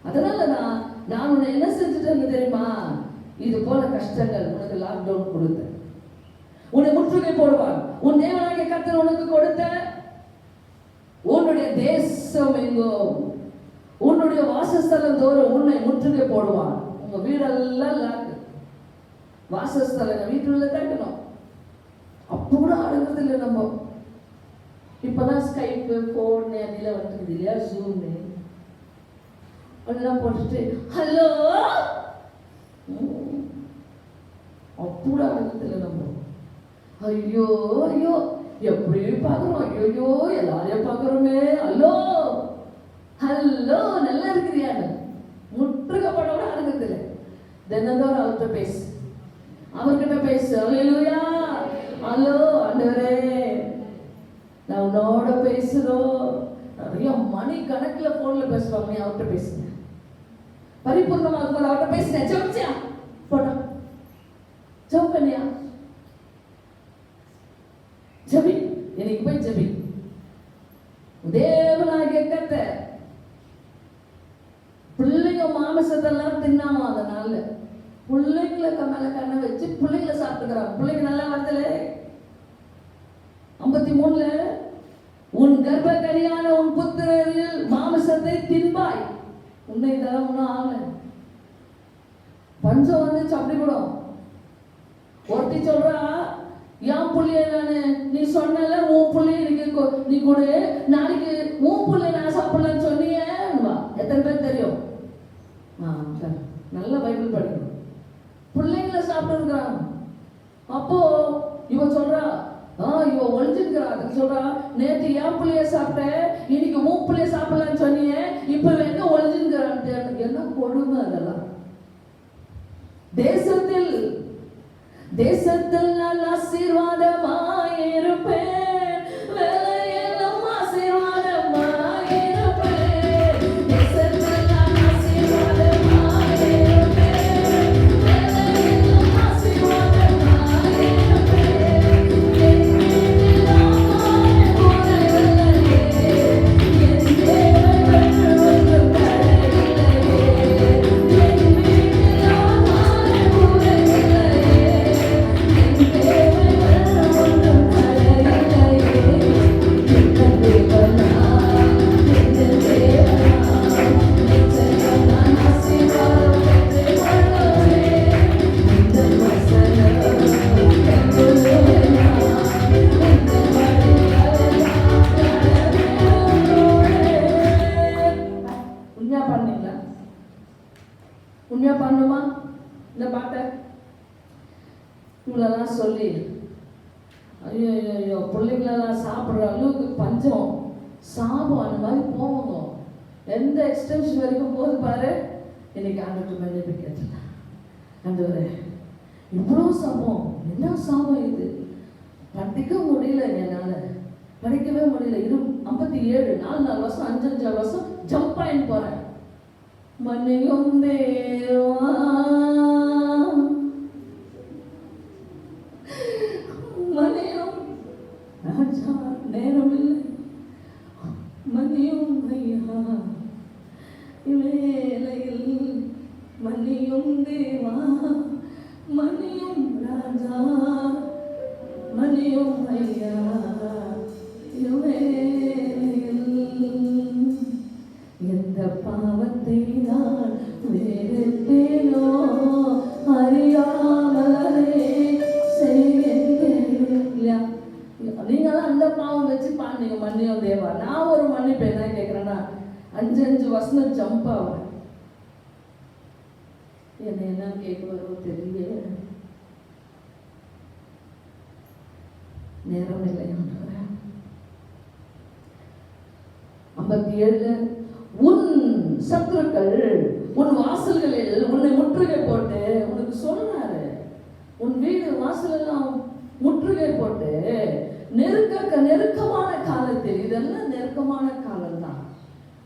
அதனாலதான் நான் உன்னை என்ன செஞ்சுட்டேன்னு தெரியுமா? இது போல கஷ்டங்கள் உனக்கு லாக்டவுன் கொடுத்த, உன்னை முற்றுகை போடுவான். உன் தேவனாகிய கர்த்தர் உனக்கு கொடுத்த உன்னுடைய தேசம் எங்கோ உன்னுடைய வாசஸ்தலம் தோறும் உன்னை முற்றுகை போடுவான். உங்க வீடெல்லாம் லாக்கு, வாசஸ்தலம் வீட்டுள்ள தட்டணும். அப்போ கூட ஆடுறது இல்லை. நம்ம இப்பதான் ஸ்கைப்பு, போன் அதெல்லாம் வந்துருக்குது இல்லையா, ஜூம் எல்லாம் போட்டுட்டு ஹலோ அப்பூட ஆடுறது இல்லை நம்ம. ஐயோ ஐயோ எப்படி பாக்குறோம், ஐயோ எல்லாரையும் பாக்குறோமே, ஹலோ ஹலோ நல்லா இருக்கிறியான்னு முற்றுகைப்பட கூட அடங்குறது இல்லை. தினந்தோறும் அவர்கிட்ட பேசு, அவர்கிட்ட பேசு. அல்லேலூயா, ஹலோ ஆண்டவரே நான் உன்னோட பேசுறோம். நிறைய மணி கணக்குல போன்ல பேசுவாங்க, நீ அவர்கிட்ட பேசுங்க. பரிபூர்ணமா இருக்கும்போது அவர்கிட்ட பேசுனேன். ஜெபிச்சியா போட்டா ஜெபம் பண்ணியா, ஜெபி, இன்னைக்கு போய் ஜெபி. தேவனாகிய கர்த்தர் பிள்ளைங்க மாமிசத்தெல்லாம் தின்னாம, அதனால பிள்ளைங்களுக்கு மேல கண்ணை வச்சு பிள்ளைங்களை சாப்பிட்டுக்கிறாங்க. பிள்ளைங்க நல்லா வரல. 53 உன் கர்ப்பக்கரியான உன் புத்திரரில் மாமிசத்தை தின்பாய். உன்னை இதெல்லாம் ஒன்றும் ஆகல, பஞ்சம் வந்துச்சு அப்படி கூட. ஒருத்தி சொல்றா, என் புள்ளைய நானு நீ சொன்னல உன் புள்ளைய நீ கொடு, நாளைக்கு உன் புள்ளைய நான் சாப்பிடலன்னு சொன்னியே. எத்தனை பேர் தெரியும்? நல்ல பைபிள் படிக்கணும். பிள்ளைங்களை சாப்பிட்டு இருக்கிறாங்க. அப்போ இவ சொல்றா, இவ ஒழிஞ்சிருக்கிறா சொல்றா, நேற்று என் பிள்ளைய சாப்பிட்டேன், இன்னைக்கு உன் பிள்ளைய சாப்பிடலான்னு சொன்னியே, இப்ப எங்க ஒழிஞ்சிருக்கிறான். என்ன கொடுமை அதெல்லாம். தேசத்தில் நான் ஆசீர்வாதமாயிருப்பேன், வேலையெல்லாம் ஆசீர்வாதமாயிருப்பேன். தேசத்தில் நான் ஆசீர்வாதமாயிருப்பேன், வேலையெல்லாம் ஆசீர்வாதமாயிருப்பேன். என் வீட்டில் ஆமாய குறைவில்லையே, என் தேவன் வென்று ஒன்றும் தரவில்லையே. என் வீட்டில் ஆமாய குறைவில்லையே. இவ்வளோலாம் சொல்லி ஐயோ ஐயோ பிள்ளைங்களெல்லாம் சாப்பிட்ற அளவுக்கு பஞ்சம் சாபம் அந்த மாதிரி போவாங்க. எந்த எக்ஸ்டென்ஷன் வரைக்கும் போது பாரு. இன்னைக்கு ஆண்டுக்கு மன்னிப்பு கேட்டலாம். ஆண்டவரே இவ்வளோ சாபம், என்ன சாபம் இது? படிக்க முடியல, என்னால் படிக்கவே முடியல. 57 4 வருஷம் 5 வருஷம் ஜம்ப் ஆயின் போறேன். மன்னியும் தேவா மன்னியும் ராஜா, நேரம் இல்லை, மன்னியும் ஐயா வேலையில், மன்னியும் தேவா மன்னியும் ராஜா, மன்னியும் ஐயா எந்த பாவத்தை நான் வெறுத்தேனோ அறியாமலே செய்யா. நீங்களாம் அந்த பாவம் வச்சு பாருங்க மன்னியும் தேவா. நான் ஒரு மன்னிப்பு என்ன கேட்குறேன்னா 5 வருஷம் ஜம்ப் ஆவேன். என்ன கேட்க வரும் தெரியல, நேரம் இல்லை. 57 உன் சத்துருக்கள் உன் வாசல்களில் உன்னை முற்றுகை போட்டு, உனக்கு சொல்றாரு உன் வீடு வாசல் எல்லாம் முற்றுகை போட்டு நெருக்கமான காலத்தில், இதெல்லாம் நெருக்கமான காலம் தான்,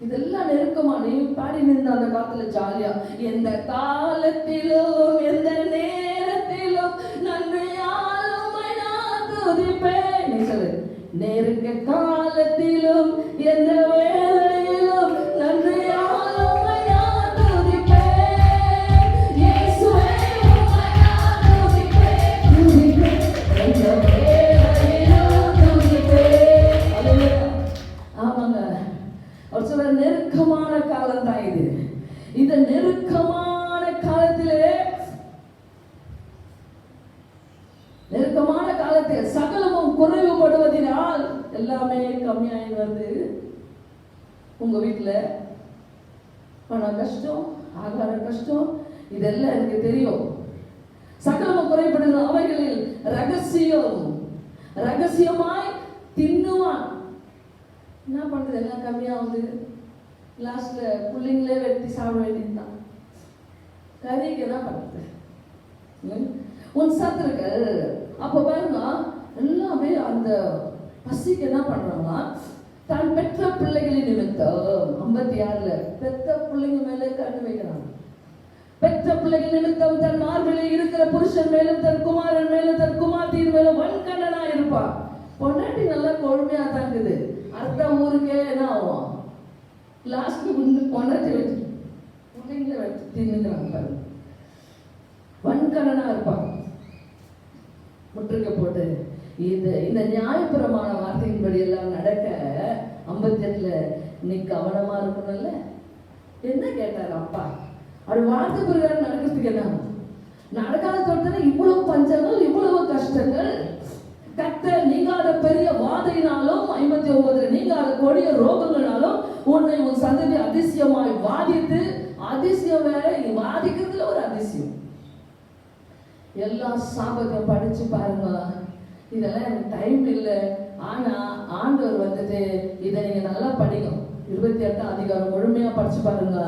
இதெல்லாம் நெருக்கமா. நீ பாடி நின்ற அந்த காலத்துல ஜாலியா, எந்த காலத்திலும் எந்த நேரத்திலும் நன்மையாலும் நான் துதிப்பேன். நீ சொல்லு, நெருக்க காலத்திலும் எந்த வேளையிலும் நன்மையாலும் நான் துதிப்பேன். இயேசுவே உம்மை நான் துதிப்பேன், எந்த வேளையிலும் துதிப்பேன். ஆமாங்க, அவர் சொல்ற நெருக்கமான காலம் தான் இது. இந்த நெருக்கமான காலத்திலே, நெருக்கமான காலத்தில் சகலமும் குறைவுபடுவதனால் எல்லாமே கம்மியாகி வருது. உங்க வீட்டுல பண கஷ்டம், ஆகார கஷ்டம், இதெல்லாம் எனக்கு தெரியும். சகலமும் குறைபடுது. அவைகளில் ரகசியமாய் தின்னுவான். என்ன பண்றது, எல்லாம் கம்மியாகுது. லாஸ்ட்ல பிள்ளைங்களே வெட்டி சாப்பிட வேண்டியதுதான். கறிக்கு என்ன பண்றது? உன் சத்துருக்கள் அப்ப பாருங்க, எல்லாமே அந்த பசிக்கு என்ன பண்றாங்கன்னா, தான் பெற்ற பிள்ளைகளின் நிமித்தம் 56 பெற்ற பிள்ளைங்க மேலே கண்ணு வைக்கிறாங்க. பெற்ற பிள்ளைகள் நிமித்தம் தன் மார்பிலே இருக்கிற புருஷன் மேலும் தன் குமாரன் மேலும் தன் குமார்த்தியின் மேலும் வன்கண்ணனா இருப்பான். பொண்டாட்டி நல்லா கொழுமையா தாங்குது, அடுத்த ஊருக்கே என்ன ஆகும், லாஸ்ட்க்கு பொண்டாட்டி வச்சு பிள்ளைங்களை வச்சு தின்னுக்கிறாங்க பாருங்க. வன்கண்ணனா இருப்பான், முற்றுகை போட்டு. இந்த நியாயபுரமான வார்த்தையின்படி எல்லாம் நடக்க 58 நீ கவனமா இருக்கணும்ல. என்ன கேட்டாரு அப்பா? அது வார்த்தை பிரகாரம் நடக்கிறதுக்கு என்ன நடக்காத தொட்டன இவ்வளவு பஞ்சங்கள், இவ்வளவு கஷ்டங்கள். கர்த்தர் நீங்காத பெரிய வாதையினாலும் 59 நீங்காத கொடிய ரோகங்களாலும் உன்னை உன் சந்ததி அதிசயமாய் வாதித்து, அதிசயம் வேற, வாதிக்கிறதுல ஒரு அதிசயம். எல்லா சாபத்தை படிச்சு பாருங்க. இதெல்லாம் எனக்கு டைம் இல்லை, ஆனா ஆண்டவர் வந்துட்டு இதை நீங்க நல்லா படிங்க. 28 அதிகாரம் முழுமையா படிச்சு பாருங்க.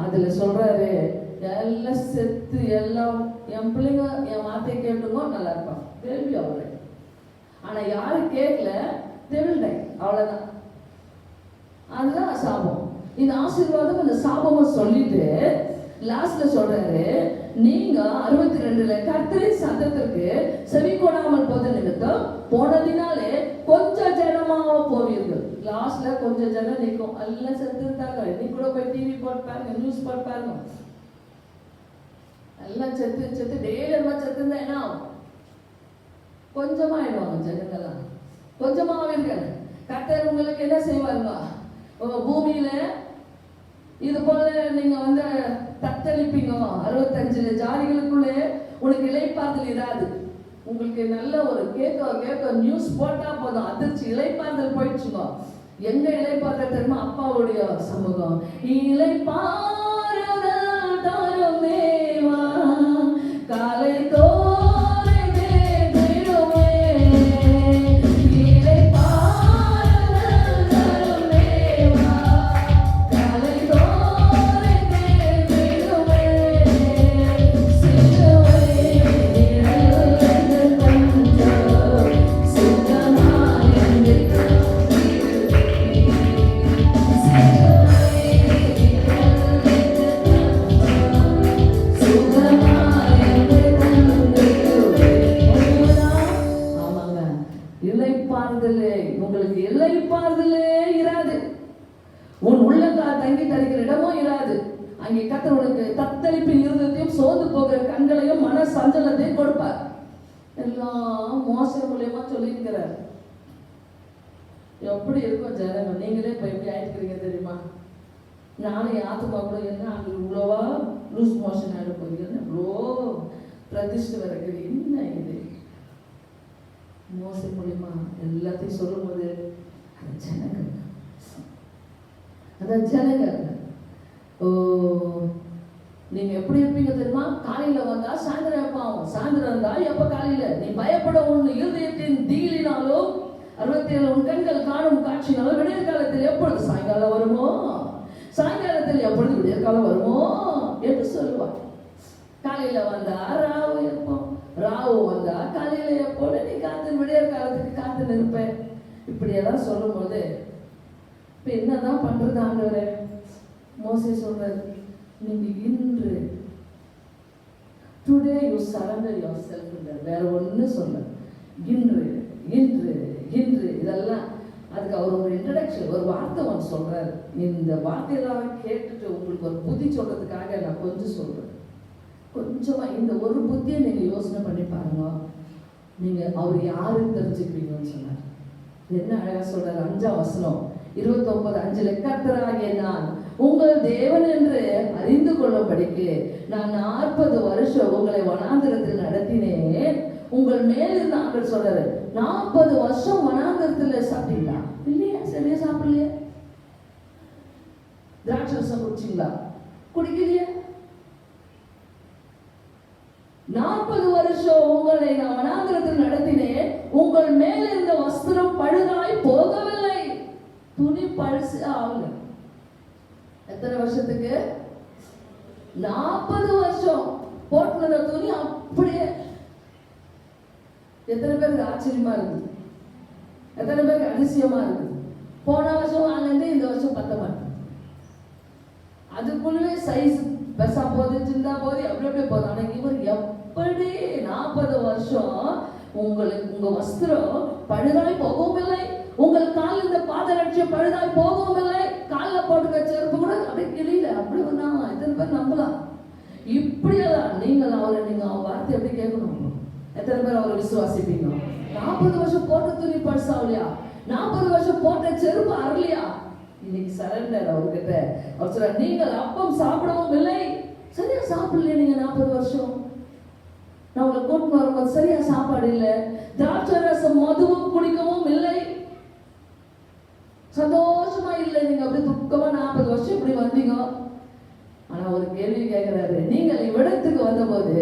அதுல சொல்றாரு, எல்லாம் செத்து, எல்லாம் என் பிள்ளைங்க என் வார்த்தையை கேட்டுங்க நல்லா இருப்பான், கேள்வி அவரு. ஆனா யாரு கேட்கல, தெவில்டை, அவ்வளவுதான். அதுதான் சாபம். இந்த ஆசீர்வாதம் இந்த சாபமும் சொல்லிட்டு லாஸ்ட்ல சொல்றாரு, நீங்க 62 கர்த்தரின் சத்தத்திற்கு செவி கொடாமல் போத நிமித்தம் போனதினாலே கொஞ்சம் ஜனமாக போவீர்கள். லாஸ்ட்ல கொஞ்சம் ஜனம் நிற்கும், எல்லாம் செத்துட்டாங்க. நீ கூட போய் டிவி போட்டு பாருங்க, நியூஸ் போட்டு பாருங்க, எல்லாம் செத்து டெய்லி செத்துருந்தா என்ன ஆகும்? கொஞ்சமா ஆயிடுவாங்க ஜனங்கள்லாம், கொஞ்சமா ஆவீர்கள். கர்த்தர் உங்களுக்கு என்ன செய்வாருங்க? பூமியில இது போல நீங்க தத்தளிப்பீங்க. 65 ஜாதிகளுக்குள்ளே உனக்கு இளைப்பாறுதல் இராது. உங்களுக்கு நல்ல ஒரு கேட்க நியூஸ் போட்டா போதும், அதிர்ச்சி இளைப்பாறுதல் போயிடுச்சுங்க. எங்க இளைப்பாறுதல் தெரியுமா? அப்பாவுடைய சமூகம். இளைப்பாறுதல் தரும் தேவா, காலை தோறும் இலைப்பாறுதலே, உங்களுக்கு இலைப்பாறுதலே இராது. உன் உள்ளங்கால் தங்கி தரிக்கிற இடமும் இராது. அங்கே கர்த்தர் உனக்கு தத்தளிப்பின் இருதயத்தையும் சோர்ந்து போகிற கண்களையும் மன சஞ்சலத்தையும் கொடுப்பார். எல்லாம் மோச மூலியமா சொல்லியிருக்கிறார். எப்படி இருக்கும் ஜனங்கள்? நீங்களே இப்ப எப்படி ஆயிட்டுக்கிறீங்க தெரியுமா? நானும் ஆத்மா கூட என்ன அங்கே இவ்வளோவா லூஸ் மோஷன் ஆகிட போறீங்கன்னு இவ்வளோ பிரதிஷ்டை வரக்குது. என்ன இது மோச மூலியமா எல்லாத்தையும் சொல்லும் போது அதான் ஜனங்கள் ஓ நீங்க எப்படி இருப்பீங்க தெரியுமா? காலையில வந்தா சாயந்தரம் வைப்பாவும், சாயந்தரம் வந்தா எப்ப காலையில நீ பயப்பட உன் இருதயத்தின் தீலினாலோ 67 உன் கண்கள் காணும் காட்சினாலோ விடியற் காலத்தில் எப்பொழுது சாயங்காலம் வருமோ, சாயங்காலத்தில் எப்பொழுது விடியற் காலம் வருமோ என்று சொல்லுவார். காலையில வந்தா ராவு எப்போ, ராவு வந்தா காலையில எப்போ, நீ காத்து விடியற் காலத்துக்கு காத்து நிற்பேன். இப்படியெல்லாம் சொல்லும் போது இப்ப என்னதான் பண்றது ஆண்டவரே? மோசே சொல்றாரு, நீங்க இன்று today you surrender your self. வேற ஒண்ணு சொல்ல, இன்று இன்று இன்று இதெல்லாம். அதுக்கு அவர் ஒரு இன்ட்ரடக்ஷன், ஒரு வார்த்தை ஒன்று சொல்றாரு. இந்த வார்த்தையெல்லாம் கேட்டுட்டு உங்களுக்கு ஒரு புத்தி சொல்றதுக்காக நான் கொஞ்சம் சொல்றேன். கொஞ்சமா இந்த ஒரு புத்தியை நீங்க யோசனை பண்ணி பாருங்க. நீங்க அவர் யாருன்னு தெரிஞ்சுக்கிறீங்கன்னு சொன்னார். என்ன அழகா சொல்றாரு, 5ஆம் வசனம் 29:5 கர்த்தராகிய நான் உங்கள் தேவன் என்று அறிந்து கொள்ளும்படிக்கு நான் 40 வருஷம் உங்களை வனாந்திரத்தில் நடத்தினேன். உங்கள் மேல் இருந்து ஆண்டவர் சொல்றாரு, 40 வருஷம் வனாந்திரத்துல சாப்பிட்டீங்களா? இல்லையா? சரியா சாப்பிடலையா? திராட்சை ரசம் குடிச்சிங்களா? குடிக்கலையா? 40 வருஷம் உங்களை நான் வனாந்திரத்தில் நடத்தினேன். உங்கள் மேல் இருந்த வஸ்திரம் பழுதாய் போகவில்லை, துணி பழசு ஆகல. எத்தனை வருஷத்துக்கு? 40 வருஷம் போட்டுன துணி அப்படியே. எத்தனை பேருக்கு ஆச்சரியமா இருக்குது? எத்தனை பேருக்கு அதிசயமா இருக்குது? போன வருஷம் வாங்கினது இந்த வருஷம் பத்த மாட்டேன். அதுக்குள்ளவே சைஸ் பெருசா போகுது, சின்ன போகுது, அப்படி அப்படியே போகுது. ஆனா இவர் எப்படி 40 வருஷம் உங்களுக்கு உங்க வஸ்திரம் பழுதாய் போகவும் இல்லை, உங்கள் காலில் இந்த பாதரட்சியம் பழுதாய் போகவும் இல்லை, காலில் போட்டுக்க செருப்பு கூட அப்படியே கிளியில அப்படி வந்தா எத்தனை பேர் நம்பலாம்? இப்படியெல்லாம் நீங்கள் அவரை நீங்க வார்த்தை எப்படி கேட்கணும்? எத்தனை பேர் அவரை விசுவாசிப்பீங்க? 40 வருஷம் போட்ட துணி பழசாவலையா? 40 வருஷம் போட்ட செருப்பு அறலையா? இன்னைக்கு சரண்டர் அவர்கிட்ட. அவர் சொல்ற, நீங்கள் அப்பம் சாப்பிடவும் இல்லை, சரியா சாப்பிடலையே நீங்க 40 வருஷம். நான் உங்களை கூட்டு வரும்போது சரியா சாப்பாடு இல்லை, திராட்சை ரசம் மதுவும் குடிக்கவும் இல்லை, சந்தோஷமா இல்லை. நீங்க அப்படி துக்கமா 40 வருஷம் இப்படி வந்தீங்க. ஆனா ஒரு கேள்வி கேட்கிறாரு, நீங்கள் இவ்விடத்துக்கு வந்தபோது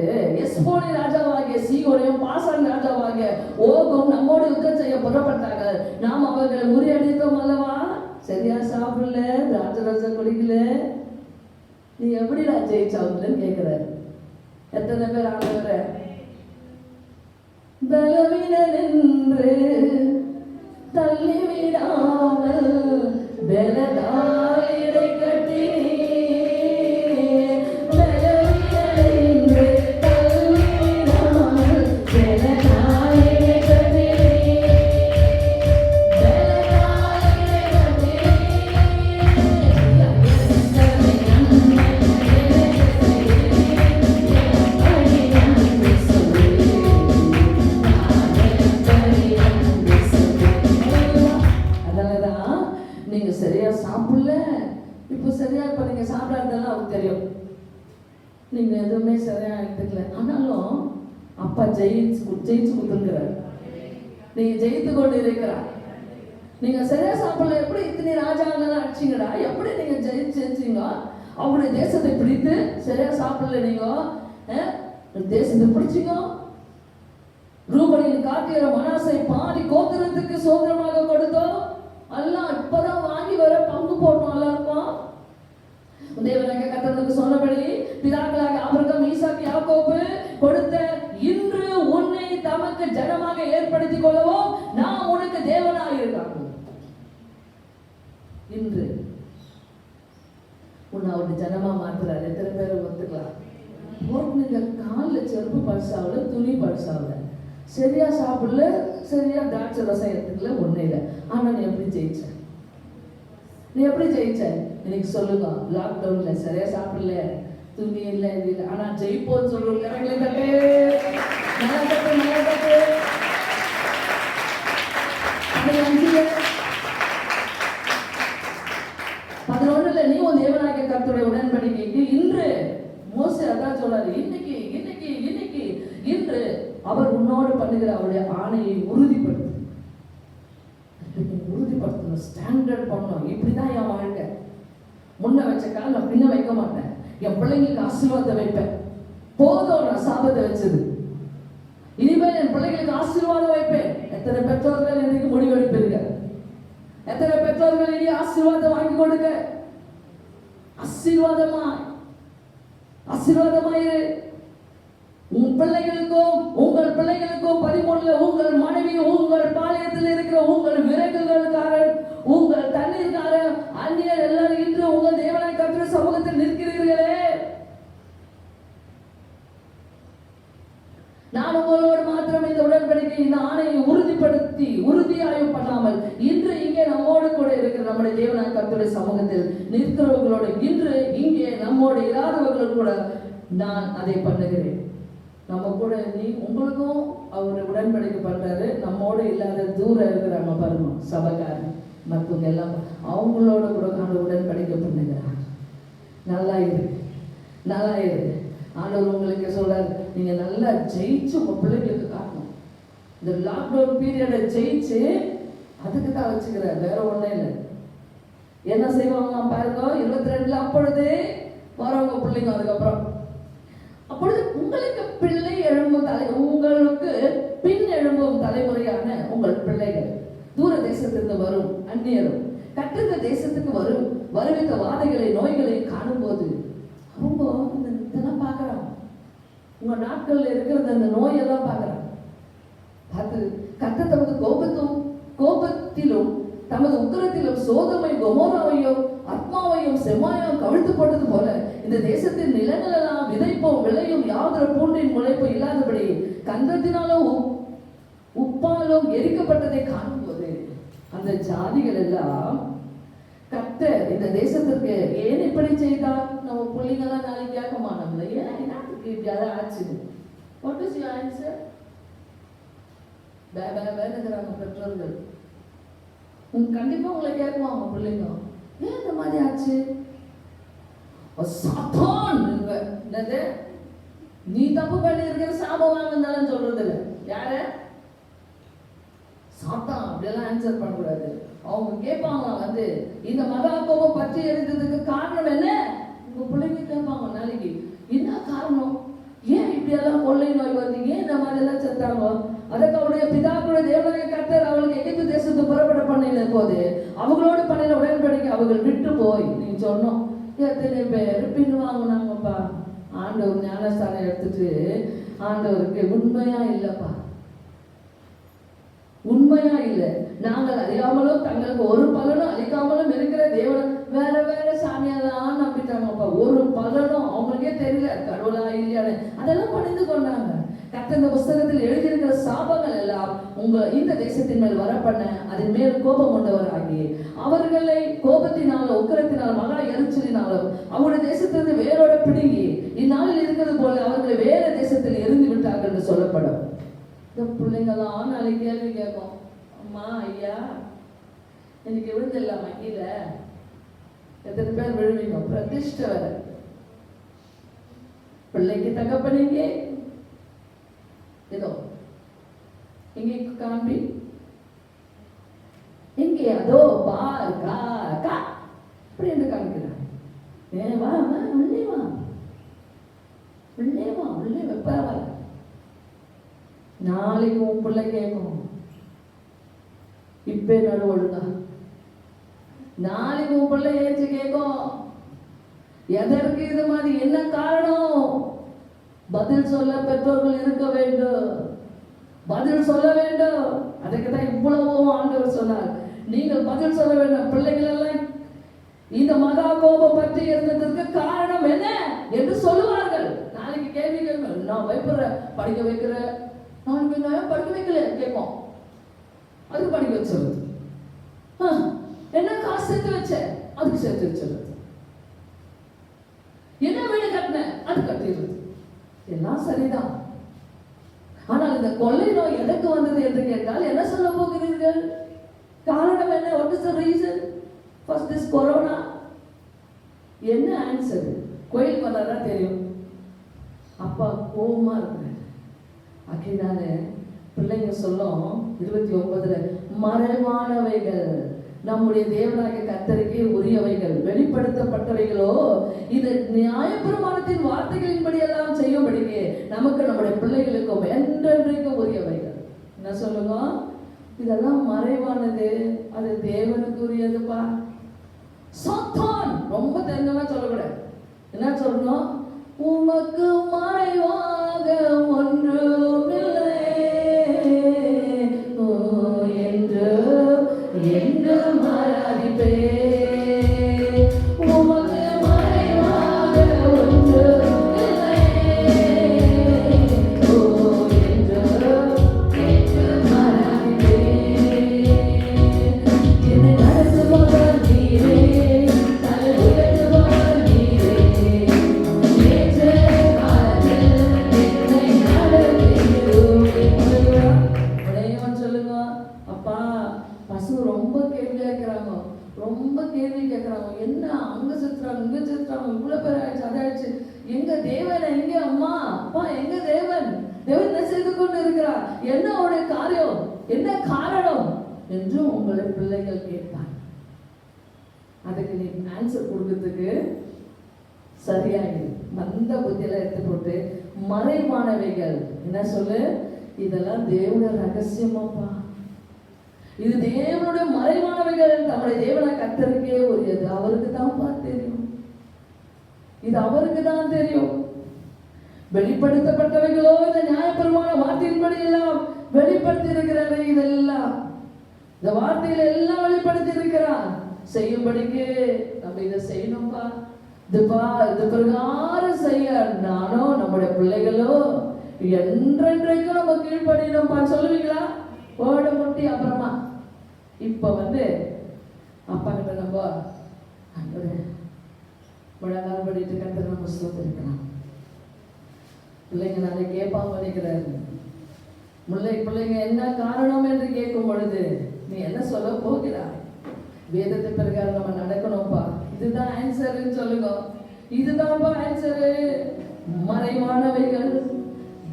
எஸ்போனி ராஜாவாகிய சீகோனையும் பாசான் ராஜாவாகிய ஓகும் நம்மோடு யுத்தம் செய்ய புறப்பட்டார்கள். நாம் அவர்களை முறியடித்தோம் அல்லவா? சரியா சாப்பிடல, திராட்சை ரசம் குடிக்கல, நீ எப்படிடா ஜெயிச்சாங்கன்னு கேட்கிறாரு. எத்தனை பேர் ஆண்டவரை பலவீனன் என்று தள்ளிவிடாமல் பலத்தால் இடை கட்டி நீங்க எதுவுமே சரியா எடுத்துக்கல. ஆனாலும் அப்பா ஜெயிச்சு கொடுத்துருக்கிறார். நீங்க ஜெயித்து கொண்டு இருக்கிறார். நீங்க சரியா சாப்பிடல, எப்படி இத்தனை ராஜாங்கெல்லாம் அடிச்சிங்கடா? எப்படி நீங்க ஜெயிச்சீங்க? அவங்களுடைய தேசத்தை பிடித்து சரியா சாப்பிடல, நீங்க தேசத்தை பிடிச்சிங்க. ரூபனின் காக்கிற மனாசை பாதி கோத்திரத்துக்கு சுதந்திரமாக கொடுத்தோம். எல்லாம் இப்பதான் வாங்கி வர பங்கு போட்டோம் எல்லாருக்கும். தேவனாகிய கர்த்தருக்கு சொன்னபடி பிதாக்களாக ஆபிரகாம், ஈசாக்கு, யாக்கோபு கொடுத்த இன்று உன்னை தமக்கு ஜனமாக ஏற்படுத்திக் கொள்ளவும் நான் உனக்கு தேவனாக இருக்காங்க. இன்று உன்னை அவருடைய ஜனமா மாத்துறாரு. எத்தனை பேர் ஒத்துக்கலாம்? போட்டுங்க காலில் செருப்பு பழசாவில், துணி பழசாவில், சரியா சாப்பிடல, சரியா திராட்சை ரசம் எடுத்துக்கல, ஒண்ணு இல்லை. ஆனா நீ எப்படி ஜெயிச்ச? நீ எப்படி ஜெயிச்ச? இன்னைக்கு சொல்லுங்க. லாக்டவுன்ல சரியா சாப்பிடல, துணி இல்லை, இது இல்லை, ஆனா ஜெயிப்போன்னு சொல்லுங்க. கரங்களை தட்டு, நல்லா தட்டு, நல்லா தட்டு. 11 நீ உன் தேவனாகிய கர்த்தருடைய உடன்படிக்கைக்கு இன்று மோசே அதான் சொல்றாரு, இன்னைக்கு இன்னைக்கு இன்னைக்கு இன்று அவர் உன்னோடு பண்ணுகிற அவருடைய ஆணையை உறுதிப்படுத்து. உறுதிப்படுத்தணும், ஸ்டாண்டர்ட் பண்ணணும். இப்படிதான் என் வாழ்க்கை. முன்ன வச்ச கால நான் பின்ன வைக்க மாட்டேன். என் பிள்ளைங்களுக்கு ஆசீர்வாதத்தை வைப்பேன். போதும் நான் சாபத்தை வச்சது, இனிமேல் என் பிள்ளைகளுக்கு ஆசீர்வாதம் வைப்பேன். எத்தனை பெற்றோர்கள் எனக்கு முடிவெடுப்பீர்கள்? எத்தனை பெற்றோர்கள் இனி ஆசீர்வாதம் வாங்கி கொடுக்க? ஆசீர்வாதமாயிரு. உன் பிள்ளைகளுக்கும் உங்கள் பிள்ளைகளுக்கும் 13 உங்கள் மனைவி, உங்கள் பாளையத்தில் இருக்கிற உங்கள் விறகுகளுக்காரன், உங்கள் தண்ணீர்காரன், அந்நியர் எல்லாரும் இன்று உங்கள் தேவனாகிய கர்த்தருடைய சமூகத்தில் நிற்கிறீர்களே. நான் உங்களோடு மாத்திரம் இந்த உடன்படிக்கை, இந்த ஆணையை உறுதிப்படுத்தி உறுதியாயும் பண்ணாமல் இன்று இங்கே நம்மோடு கூட இருக்கிற நம்முடைய தேவனாகிய கர்த்தருடைய சமூகத்தில் நிற்கிறவர்களோடு, இன்று இங்கே நம்மோடு இராதவர்கள் கூட நான் அதை பண்ணுகிறேன். நம்ம கூட நீ உங்களுக்கும் அவர் உடன்படிக்கை பண்றாரு. நம்மோடு இல்லாத தூரம் இருக்கிறாங்க பாருங்க, சபைக்காரன் மற்றவங்க எல்லாம், அவங்களோட கூட நான் உடன்படிக்கை பண்ணுகிறார். நல்லா இருக்கு, நல்லா இருக்கு. ஆண்டவர் உங்களுக்கு சொல்றாரு, நீங்க நல்லா ஜெயிச்சு உங்க பிள்ளைங்களுக்கு காட்டணும். இந்த லாக்டவுன் பீரியடை ஜெயிச்சு அதுக்கு தான் வச்சுக்கிறார், வேற ஒண்ணே இல்லை. என்ன செய்வாங்க பாருங்க, 22 அப்பொழுது வரவங்க பிள்ளைங்க, அதுக்கப்புறம் அப்பொழுது உங்களுக்கு பிள்ளை எழும்பும் உங்களுக்கு பின் எழும்பும் தலைமுறையான உங்கள் பிள்ளைகள் தூர தேசத்திலிருந்து வரும் அந்நியரும் கற்றுத்த தேசத்துக்கு வரும் வருவித்த வாதைகளை நோய்களை காணும் போது அவங்க இதெல்லாம் பார்க்கறாங்க. உங்க நாட்கள்ல இருக்கிறது அந்த நோயெல்லாம் பார்க்கறாங்க. பார்த்து கர்த்தர் தமது கோபத்திலும் தமது உக்கிரத்திலும் சோதமை கொமோராவையும் ஆத்மாவையும் செம்மாயும் கவிழ்த்து போட்டது போல இந்த தேசத்தின் நிலங்கள் எல்லாம் விதைப்பும் விளையும் யாதொரு பூண்டின் முளைப்பும் இல்லாதபடி கந்தத்தினாலும் உப்பாலும் எரிக்கப்பட்டதை காணும் போது அந்த ஜாதிகள் எல்லாம் கர்த்தர் இந்த தேசத்திற்கு ஏன் இப்படி செய்தார்? நம்ம பிள்ளைங்கெல்லாம் நாளைக்கு கேட்கமா நம்மள, ஏன் என்னத்துக்கு இப்படி அதான் ஆச்சு? What is your answer? வேணுங்கிறாங்க பெற்றோர்கள். கண்டிப்பா உங்களை கேட்குவாங்க பிள்ளைங்க, ஏன் இந்த மாதிரி ஆச்சு? சாத்தான் என்னது, நீ தப்பு பண்ணி இருக்கிற சாபம் வாங்கினாலும் சொல்றது இல்லை. யார? சாத்தான். அப்படியெல்லாம் ஆன்சர் பண்ணக்கூடாது. அவங்க கேட்பாங்க வந்து, இந்த மகா கோபம் பற்றி எரிந்ததுக்கு காரணம் என்ன? உங்க பிள்ளைங்க கேட்பாங்க நாளைக்கு, என்ன காரணம்? ஏன் இப்படி எல்லாம் கொள்ளை நோய் வந்து, ஏன் இந்த மாதிரி எல்லாம் செத்தாங்க? அதுக்கு அவருடைய பிதாக்களுடைய தேவனாகிய கர்த்தர் அவளுக்கு எகிப்து தேசத்து புறப்பட பண்ணின போது அவங்களோடு பண்ணின உடன்படிக்கை அவர்கள் விட்டு போய், நீங்க சொன்னோம் எத்தனை பேர் பின் வாங்கினாங்கப்பா. ஆண்டவர் ஞானஸ்தானம் எடுத்துட்டு ஆண்டவருக்கு உண்மையா இல்லப்பா, உண்மையா இல்லை. நாங்கள் அறியாமலும் தங்களுக்கு ஒரு பலனும் அளிக்காமலும் இருக்கிற தேவன் வேற வேற சாமியெல்லாம் நம்பிட்டாங்கப்பா. ஒரு பலனும் அவங்களுக்கே தெரியல கடவுளா இல்லையான்னு அதெல்லாம் பணிந்து கொண்டாங்க. கர்த்தர் இந்த புஸ்தகத்தில் எழுதியிருக்கிற சாபங்கள் எல்லாம் இந்த தேசத்தின் மேல் வர பண்ண அதன் மேல் கோபம் கொண்டவராகி அவர்களை கோபத்தினாலும் உக்கிரத்தினாலும் மகா எரிச்சலினாலும் அவருடைய தேசத்திலிருந்து வேரோட பிடுங்கி இந்நாளில் இருக்கிறது போல அவர்களை வேற தேசத்தில் எரிந்து விட்டார்கள் என்று சொல்லப்படும். இந்த பிள்ளைங்கெல்லாம் நாளைக்கு கேள்வி கேட்கும், அம்மா ஐயா எனக்கு விழுந்திடலாமா கீழே? எத்தனை பேர் விழுவீங்க? பிரதிஷ்டை வர பிள்ளைக்கு தகப்பனீங்க ஏதோ இங்கே காம்பி இங்கே அதோ பார் கா கா இப்படி என்று காமிக்கிறாங்க. ஏன் வா உள்ளே வா உள்ளே வா உள்ளே வெப்ப. நாளைக்கு உன் பிள்ளை கேட்கும், இப்பே நடு ஒழுங்கா. நாளைக்கு உன் பிள்ளை ஏச்சு கேட்கும், எதற்கு இது மாதிரி, என்ன காரணம்? பதில் சொல்ல பெற்றோர்கள் இருக்க வேண்டும், பதில் சொல்ல வேண்டும். அதுக்குதான் இவ்வளவு ஆண்டவர் சொன்னார், நீங்கள் பதில் சொல்ல வேண்டும். பிள்ளைகள் எல்லாம் இந்த மகா கோபம் பற்றி இருந்ததற்கு காரணம் என்ன என்று சொல்லுவார்கள். நாளைக்கு கேள்வி கேட்க, நான் வைப்புற படிக்க வைக்கிற, நாளைக்கு ஏன் படிக்க வைக்கல கேட்போம், அதுக்கு படிக்க வச்சிருது. என்ன காசு சேர்த்து வச்ச, அதுக்கு சேர்த்து வச்சிருது. என்ன வீடு கட்டின, அது கட்டிடுறது. எல்லாம் சரிதான். ஆனால் இந்த கொள்ளை நோய் எதற்கு வந்தது என்று கேட்டால் என்ன சொல்ல போகிறீர்கள்? காரணம் என்ன? What is the reason for this corona? என்ன ஆன்சர்? கோயிலுக்கு வந்தாதான் தெரியும். அப்பா கோவமா இருக்கிறார். அதனால பிள்ளைங்க சொல்லும் 29 மறைவானவைகள் நம்முடைய தேவனாகிய கர்த்தருக்கே உரியவைகள், வெளிப்படுத்தப்பட்டவைகளோ இது நியாயப்பிரமாணத்தின் வார்த்தைகளின்படி எல்லாம் செய்யும்படியே நமக்கு நம்முடைய பிள்ளைகளுக்கும் என்றென்றைக்கும் உரியவைகள். என்ன சொல்லுங்க? இதெல்லாம் மறைவானது, அது தேவனுக்கு உரியதுப்பா. சாத்தான் ரொம்ப தெரிஞ்சமா சொல்லக்கூடாது. என்ன சொல்லணும்? உமக்கு மறைவாக ஒன்றுமில்லை என்று என்று மறாதிப்பே. உமக்கு மறைவாக ஒன்றுமில்லை என்று என்று மறாதிப்பே. என்னை நடத்துபவர் நீரே, தலை உயர்த்துபவர் நீரே, ஏற்ற காலத்தில் என்னை நடத்திடும். உடையவன் சொல்லுங்க, அப்பா பசு ரொம்ப கேள்வி கேட்கிறாங்க, ரொம்ப கேள்வி கேட்கிறாங்க. என்ன அங்க சுத்துறாங்க, இங்க சுத்துறாங்க, இவ்வளவு பேர் ஆயிடுச்சு, அதாயிடுச்சு. எங்க தேவன் எங்க? அம்மா அப்பா எங்க தேவன்? தேவன் என்ன செய்து கொண்டு இருக்கிறார்? என்ன அவருடைய காரியம்? என்ன காரணம் என்று உங்களை பிள்ளைகள் கேட்பாங்க. அதுக்கு நீ ஆன்சர் கொடுக்கிறதுக்கு சரியாயிடு. மந்த புத்தியில எடுத்து போட்டு மறைவானவைகள் என்ன சொல்லு? இதெல்லாம் தேவனுடைய ரகசியமாப்பா, இது தேவனுடைய மறைவானவைகள், நம்முடைய தேவனை கர்த்தருக்கே உரியது. அவருக்கு தான் தெரியும், இது அவருக்கு தான் தெரியும். வெளிப்படுத்தப்பட்டவைகளோ இந்த நியாயப்பிரமாண வார்த்தையின்படி எல்லாம் வெளிப்படுத்தி இருக்கிறாரு. இதெல்லாம் இந்த வார்த்தையில எல்லாம் வெளிப்படுத்தி இருக்கிறார். செய்யும்படிக்கு நம்ம இதை செய்யணும்பா. இது பிரகாரம் செய்ய நானோ நம்முடைய பிள்ளைகளோ என்றென்றைக்கும் நம்ம கீழ்ப்படினோம்பா. சொல்லுவீங்களா? ஓட முட்டி அப்புறமா இப்ப அப்பா கிட்ட நம்ம முழங்கால் படிட்டு கருத்து நம்ம சொல்லிருக்கலாம். பிள்ளைங்க நாளை கேட்பாங்க நினைக்கிறாரு. பிள்ளைங்க என்ன காரணம் என்று கேட்கும் பொழுது நீ என்ன சொல்ல போகிறாய்? வேதத்தை பிரகாரம் நம்ம நடக்கணும்ப்பா. இதுதான் ஆன்சர்ன்னு சொல்லுங்க. இதுதான்ப்பா ஆன்சரு. மறைவானவைகள்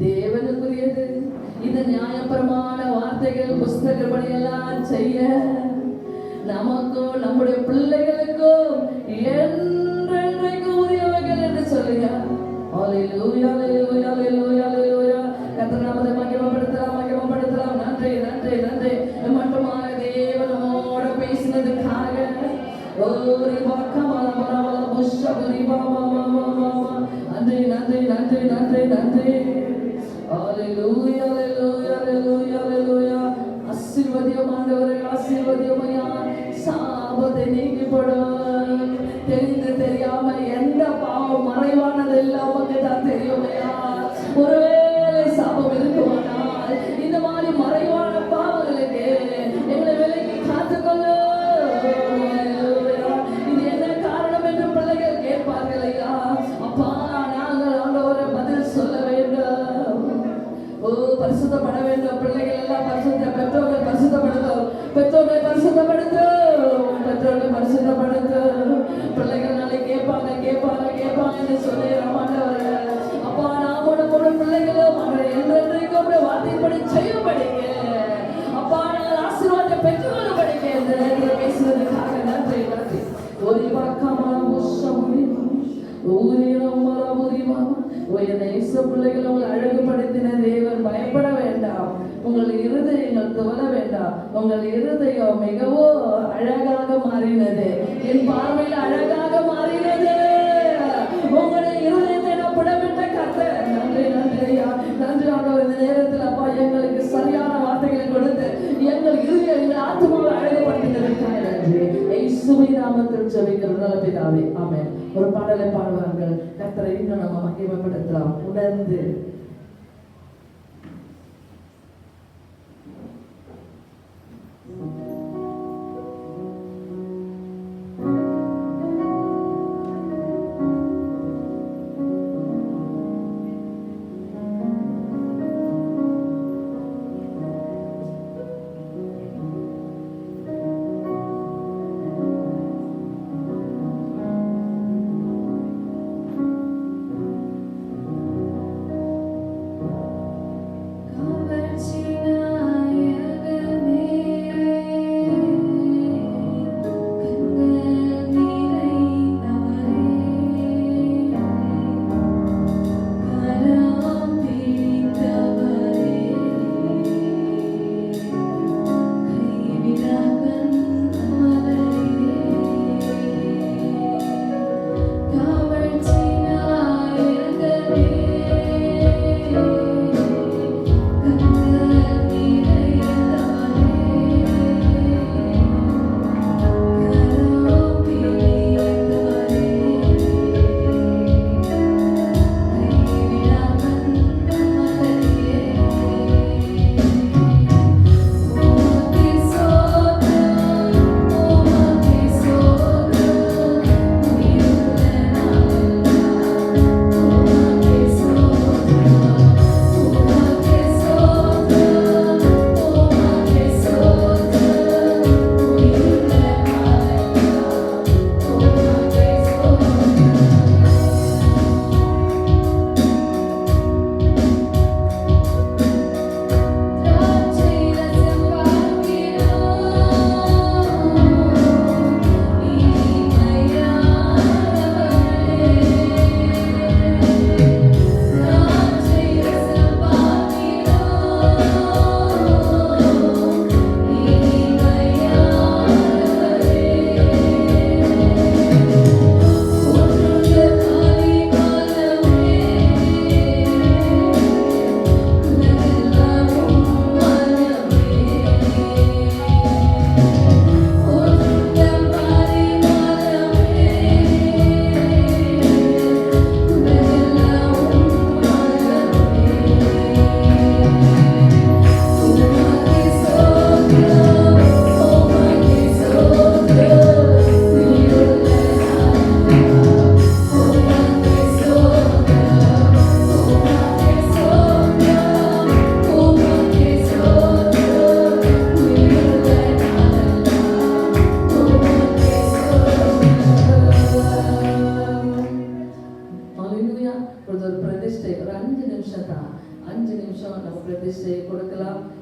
தேவனுக்குரியது. இந்த நியாயப்பிரமாண வார்த்தைகள் புஸ்தகப்படி எல்லாம் செய்ய நமக்கும் நம்முடைய பிள்ளைகளுக்கும் என்றென்றைக்கும் உரியவைகள் என்று சொல்லுங்க. ஹல்லேலூயா, ஹல்லேலூயா, ஹல்லேலூயா, ஹல்லேலூயா. கர்த்தர் நாமத்தை மகிமைப்படுத்தலாம், மகிமைப்படுத்தலாம். நன்றி, நன்றி, நன்றி. மட்டுமாக தேவன் நம்மோட பேசினதுக்காக நன்றி, நன்றி, நன்றி, நன்றி, நன்றி. ஹல்லேலூயா, ஹல்லேலூயா, ஹல்லேலூயா, ஹல்லேலூயா. ஆசீர்வதியும் ஆண்டவரே, ஆசீர்வதியும் ஐயா. சாபத்தை நீக்கிப்படும். தெரிந்து தெரியாம எந்த பாவம் மறைவானது இல்லாம தான் தெரியும் ஐயா. ஒருவேளை சாபம் இருக்குமானால் இந்த மாதிரி மறைவான பாவங்களுக்கு எங்களை விலைக்கு காத்துக்கொள்ள. இது என்ன காரணம் என்று பிள்ளைகள் கேட்பார்கள் ஐயா. அப்பா நாங்கள் ஆண்டவரை பதில் சொல்ல வேண்டும். பரிசுத்தப்பட வேண்டும். பிள்ளைகள் எல்லாம் பெற்றோர்கள் பரிசுத்தப்படுத்தும், பெற்றோர்கள் பரிசுத்தப்படுத்தும், பெற்றோர்கள் பரிசுத்தப்படுத்தும். பிள்ளைகள் நாளை கேட்பாங்க கேட்பாங்க கேட்பாங்கன்னு சொல்லி ஆண்டவரே அப்பா நாமோட பிள்ளைகளும் என்றென்றைக்கும் வார்த்தைப்படி செய்யும்படிங்க அப்பா நாங்கள் ஆசீர்வாதத்தை பெற்றுக்கொள்ள படிக்க இந்த நேரத்தில் பேசுவதற்காக நன்றி, நன்றி. ஒரு பக்கமான பிள்ளைகள் உங்களை அழகுபடுத்தின தேவன். பயப்பட வேண்டாம். உங்கள் இருதயங்கள் துவல வேண்டாம். உங்கள் இருதயம் மிகவும் அழகாக மாறினது. என் பார்வையில் அழகாக மாறினது. உங்களுடைய இருதயத்தை நான் புடமிட்ட கர்த்தர். நன்றி, நன்றி ஐயா, நன்றி ஆண்டவர். இந்த நேரத்தில் அப்பா எங்களுக்கு சரியான வார்த்தைகளை கொடுத்து எங்கள் இருதயம் எங்கள் ஆத்மாவை அழகுபடுத்தினதற்காக நன்றி. இயேசுவின் நாமத்தில் ஜெபிக்கிறோம் நல்ல பிதாவே, ஆமென். ஒரு பாடலை பாடுவார்கள். கர்த்தரை இன்னும் நம்ம மகிமைப்படுத்தலாம். உணர்ந்து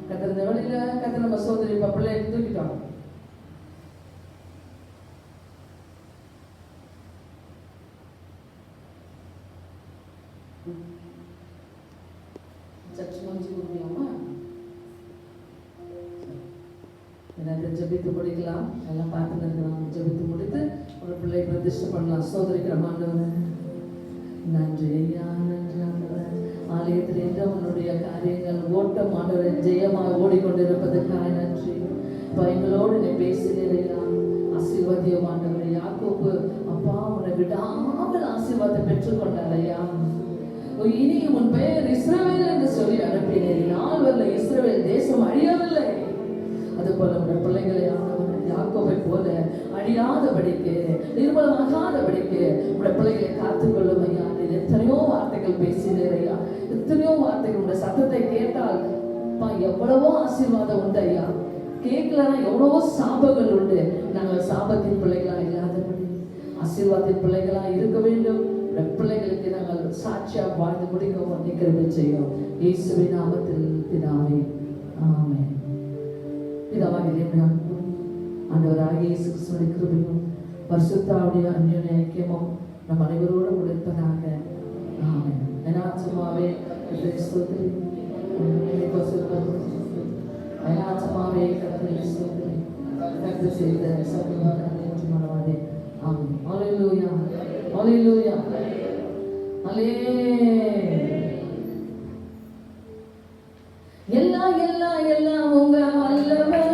கத்திர இந்த வழியில கத்திர நம்ம சோதரி பிள்ளைய தூக்கிட்டோம். சற்று மஞ்சு கொடுக்கலாமா? ஜபித்து முடிக்கலாம். எல்லாம் பார்த்துட்டு இருக்கலாம். ஜபித்து முடித்து ஒரு பிள்ளை பிரதிஷ்டை பண்ணலாம். சோதரிக்கிற ஆண்டவரே நன்றி ஐயா, நன்றி ஆண்டவரே. ஆலயத்தில் என்ற உன்னுடைய காரியங்கள் ஓட்டம் ஆண்டவரே ஜெயமாக ஓடிக்கொண்டிருப்பதற்காக நன்றி. இப்போ எங்களோடு நீ பேசினீரையா, ஆசீர்வாதியம் ஆண்டவரே. யாக்கோபு அப்பா உன்னை விடாமல் ஆசீர்வாதத்தை பெற்றுக்கொண்டாரையா. இனி உன் பெயர் இஸ்ரவேல் என்று சொல்லி அனுப்பினேன். நாள் வரல இஸ்ரவேல் தேசம் அழியவில்லை. அதுபோல உடைய பிள்ளைகளை யாக்கோபை போல அழியாதபடிக்கு நிர்மலமாகாதபடிக்கு உடைய பிள்ளைகளை காத்துக்கொள்ளும் ஐயா. நீ எத்தனையோ வார்த்தைகள் பேசினீர் ஐயா, எத்தனையோ வார்த்தைகள். உடைய சத்தத்தை கேட்டால் எவ்வளவோ ஆசீர்வாதம் உண்டு ஐயா. கேட்கலன்னா எவ்வளவோ சாபங்கள் உண்டு. நாங்கள் சாபத்தின் பிள்ளைகளா இல்லாதபடி ஆசீர்வாதத்தின் பிள்ளைகளா இருக்க வேண்டும். பிள்ளைகளுக்கு நாங்கள் சாட்சியா வாழ்ந்து முடிக்கவும் நிற்கிறது செய்யும். இயேசுவின் நாமத்தில் பிதாவே, ஆமென். பிதாவாகிய தேவன் ஆண்டவராகிய இயேசு கிறிஸ்துவின் கிருபையும் பரிசுத்தாவுடைய அன்யோன்ய ஐக்கியமும் நம் அனைவரோடும் இருப்பதாக. ஆமென். என்னாச்சுமாவே ஸ்தோத்திரி, என்னாச்சுமாவே கர்த்தரை ஸ்தோத்திரி, கர்த்தர் செய்த சகலமாக மறவாதே. ஆமென். ஹல்லேலூயா, ஹல்லேலூயா, எல்லாம் எல்லாம் எல்லாம் உங்க வல்லவர்.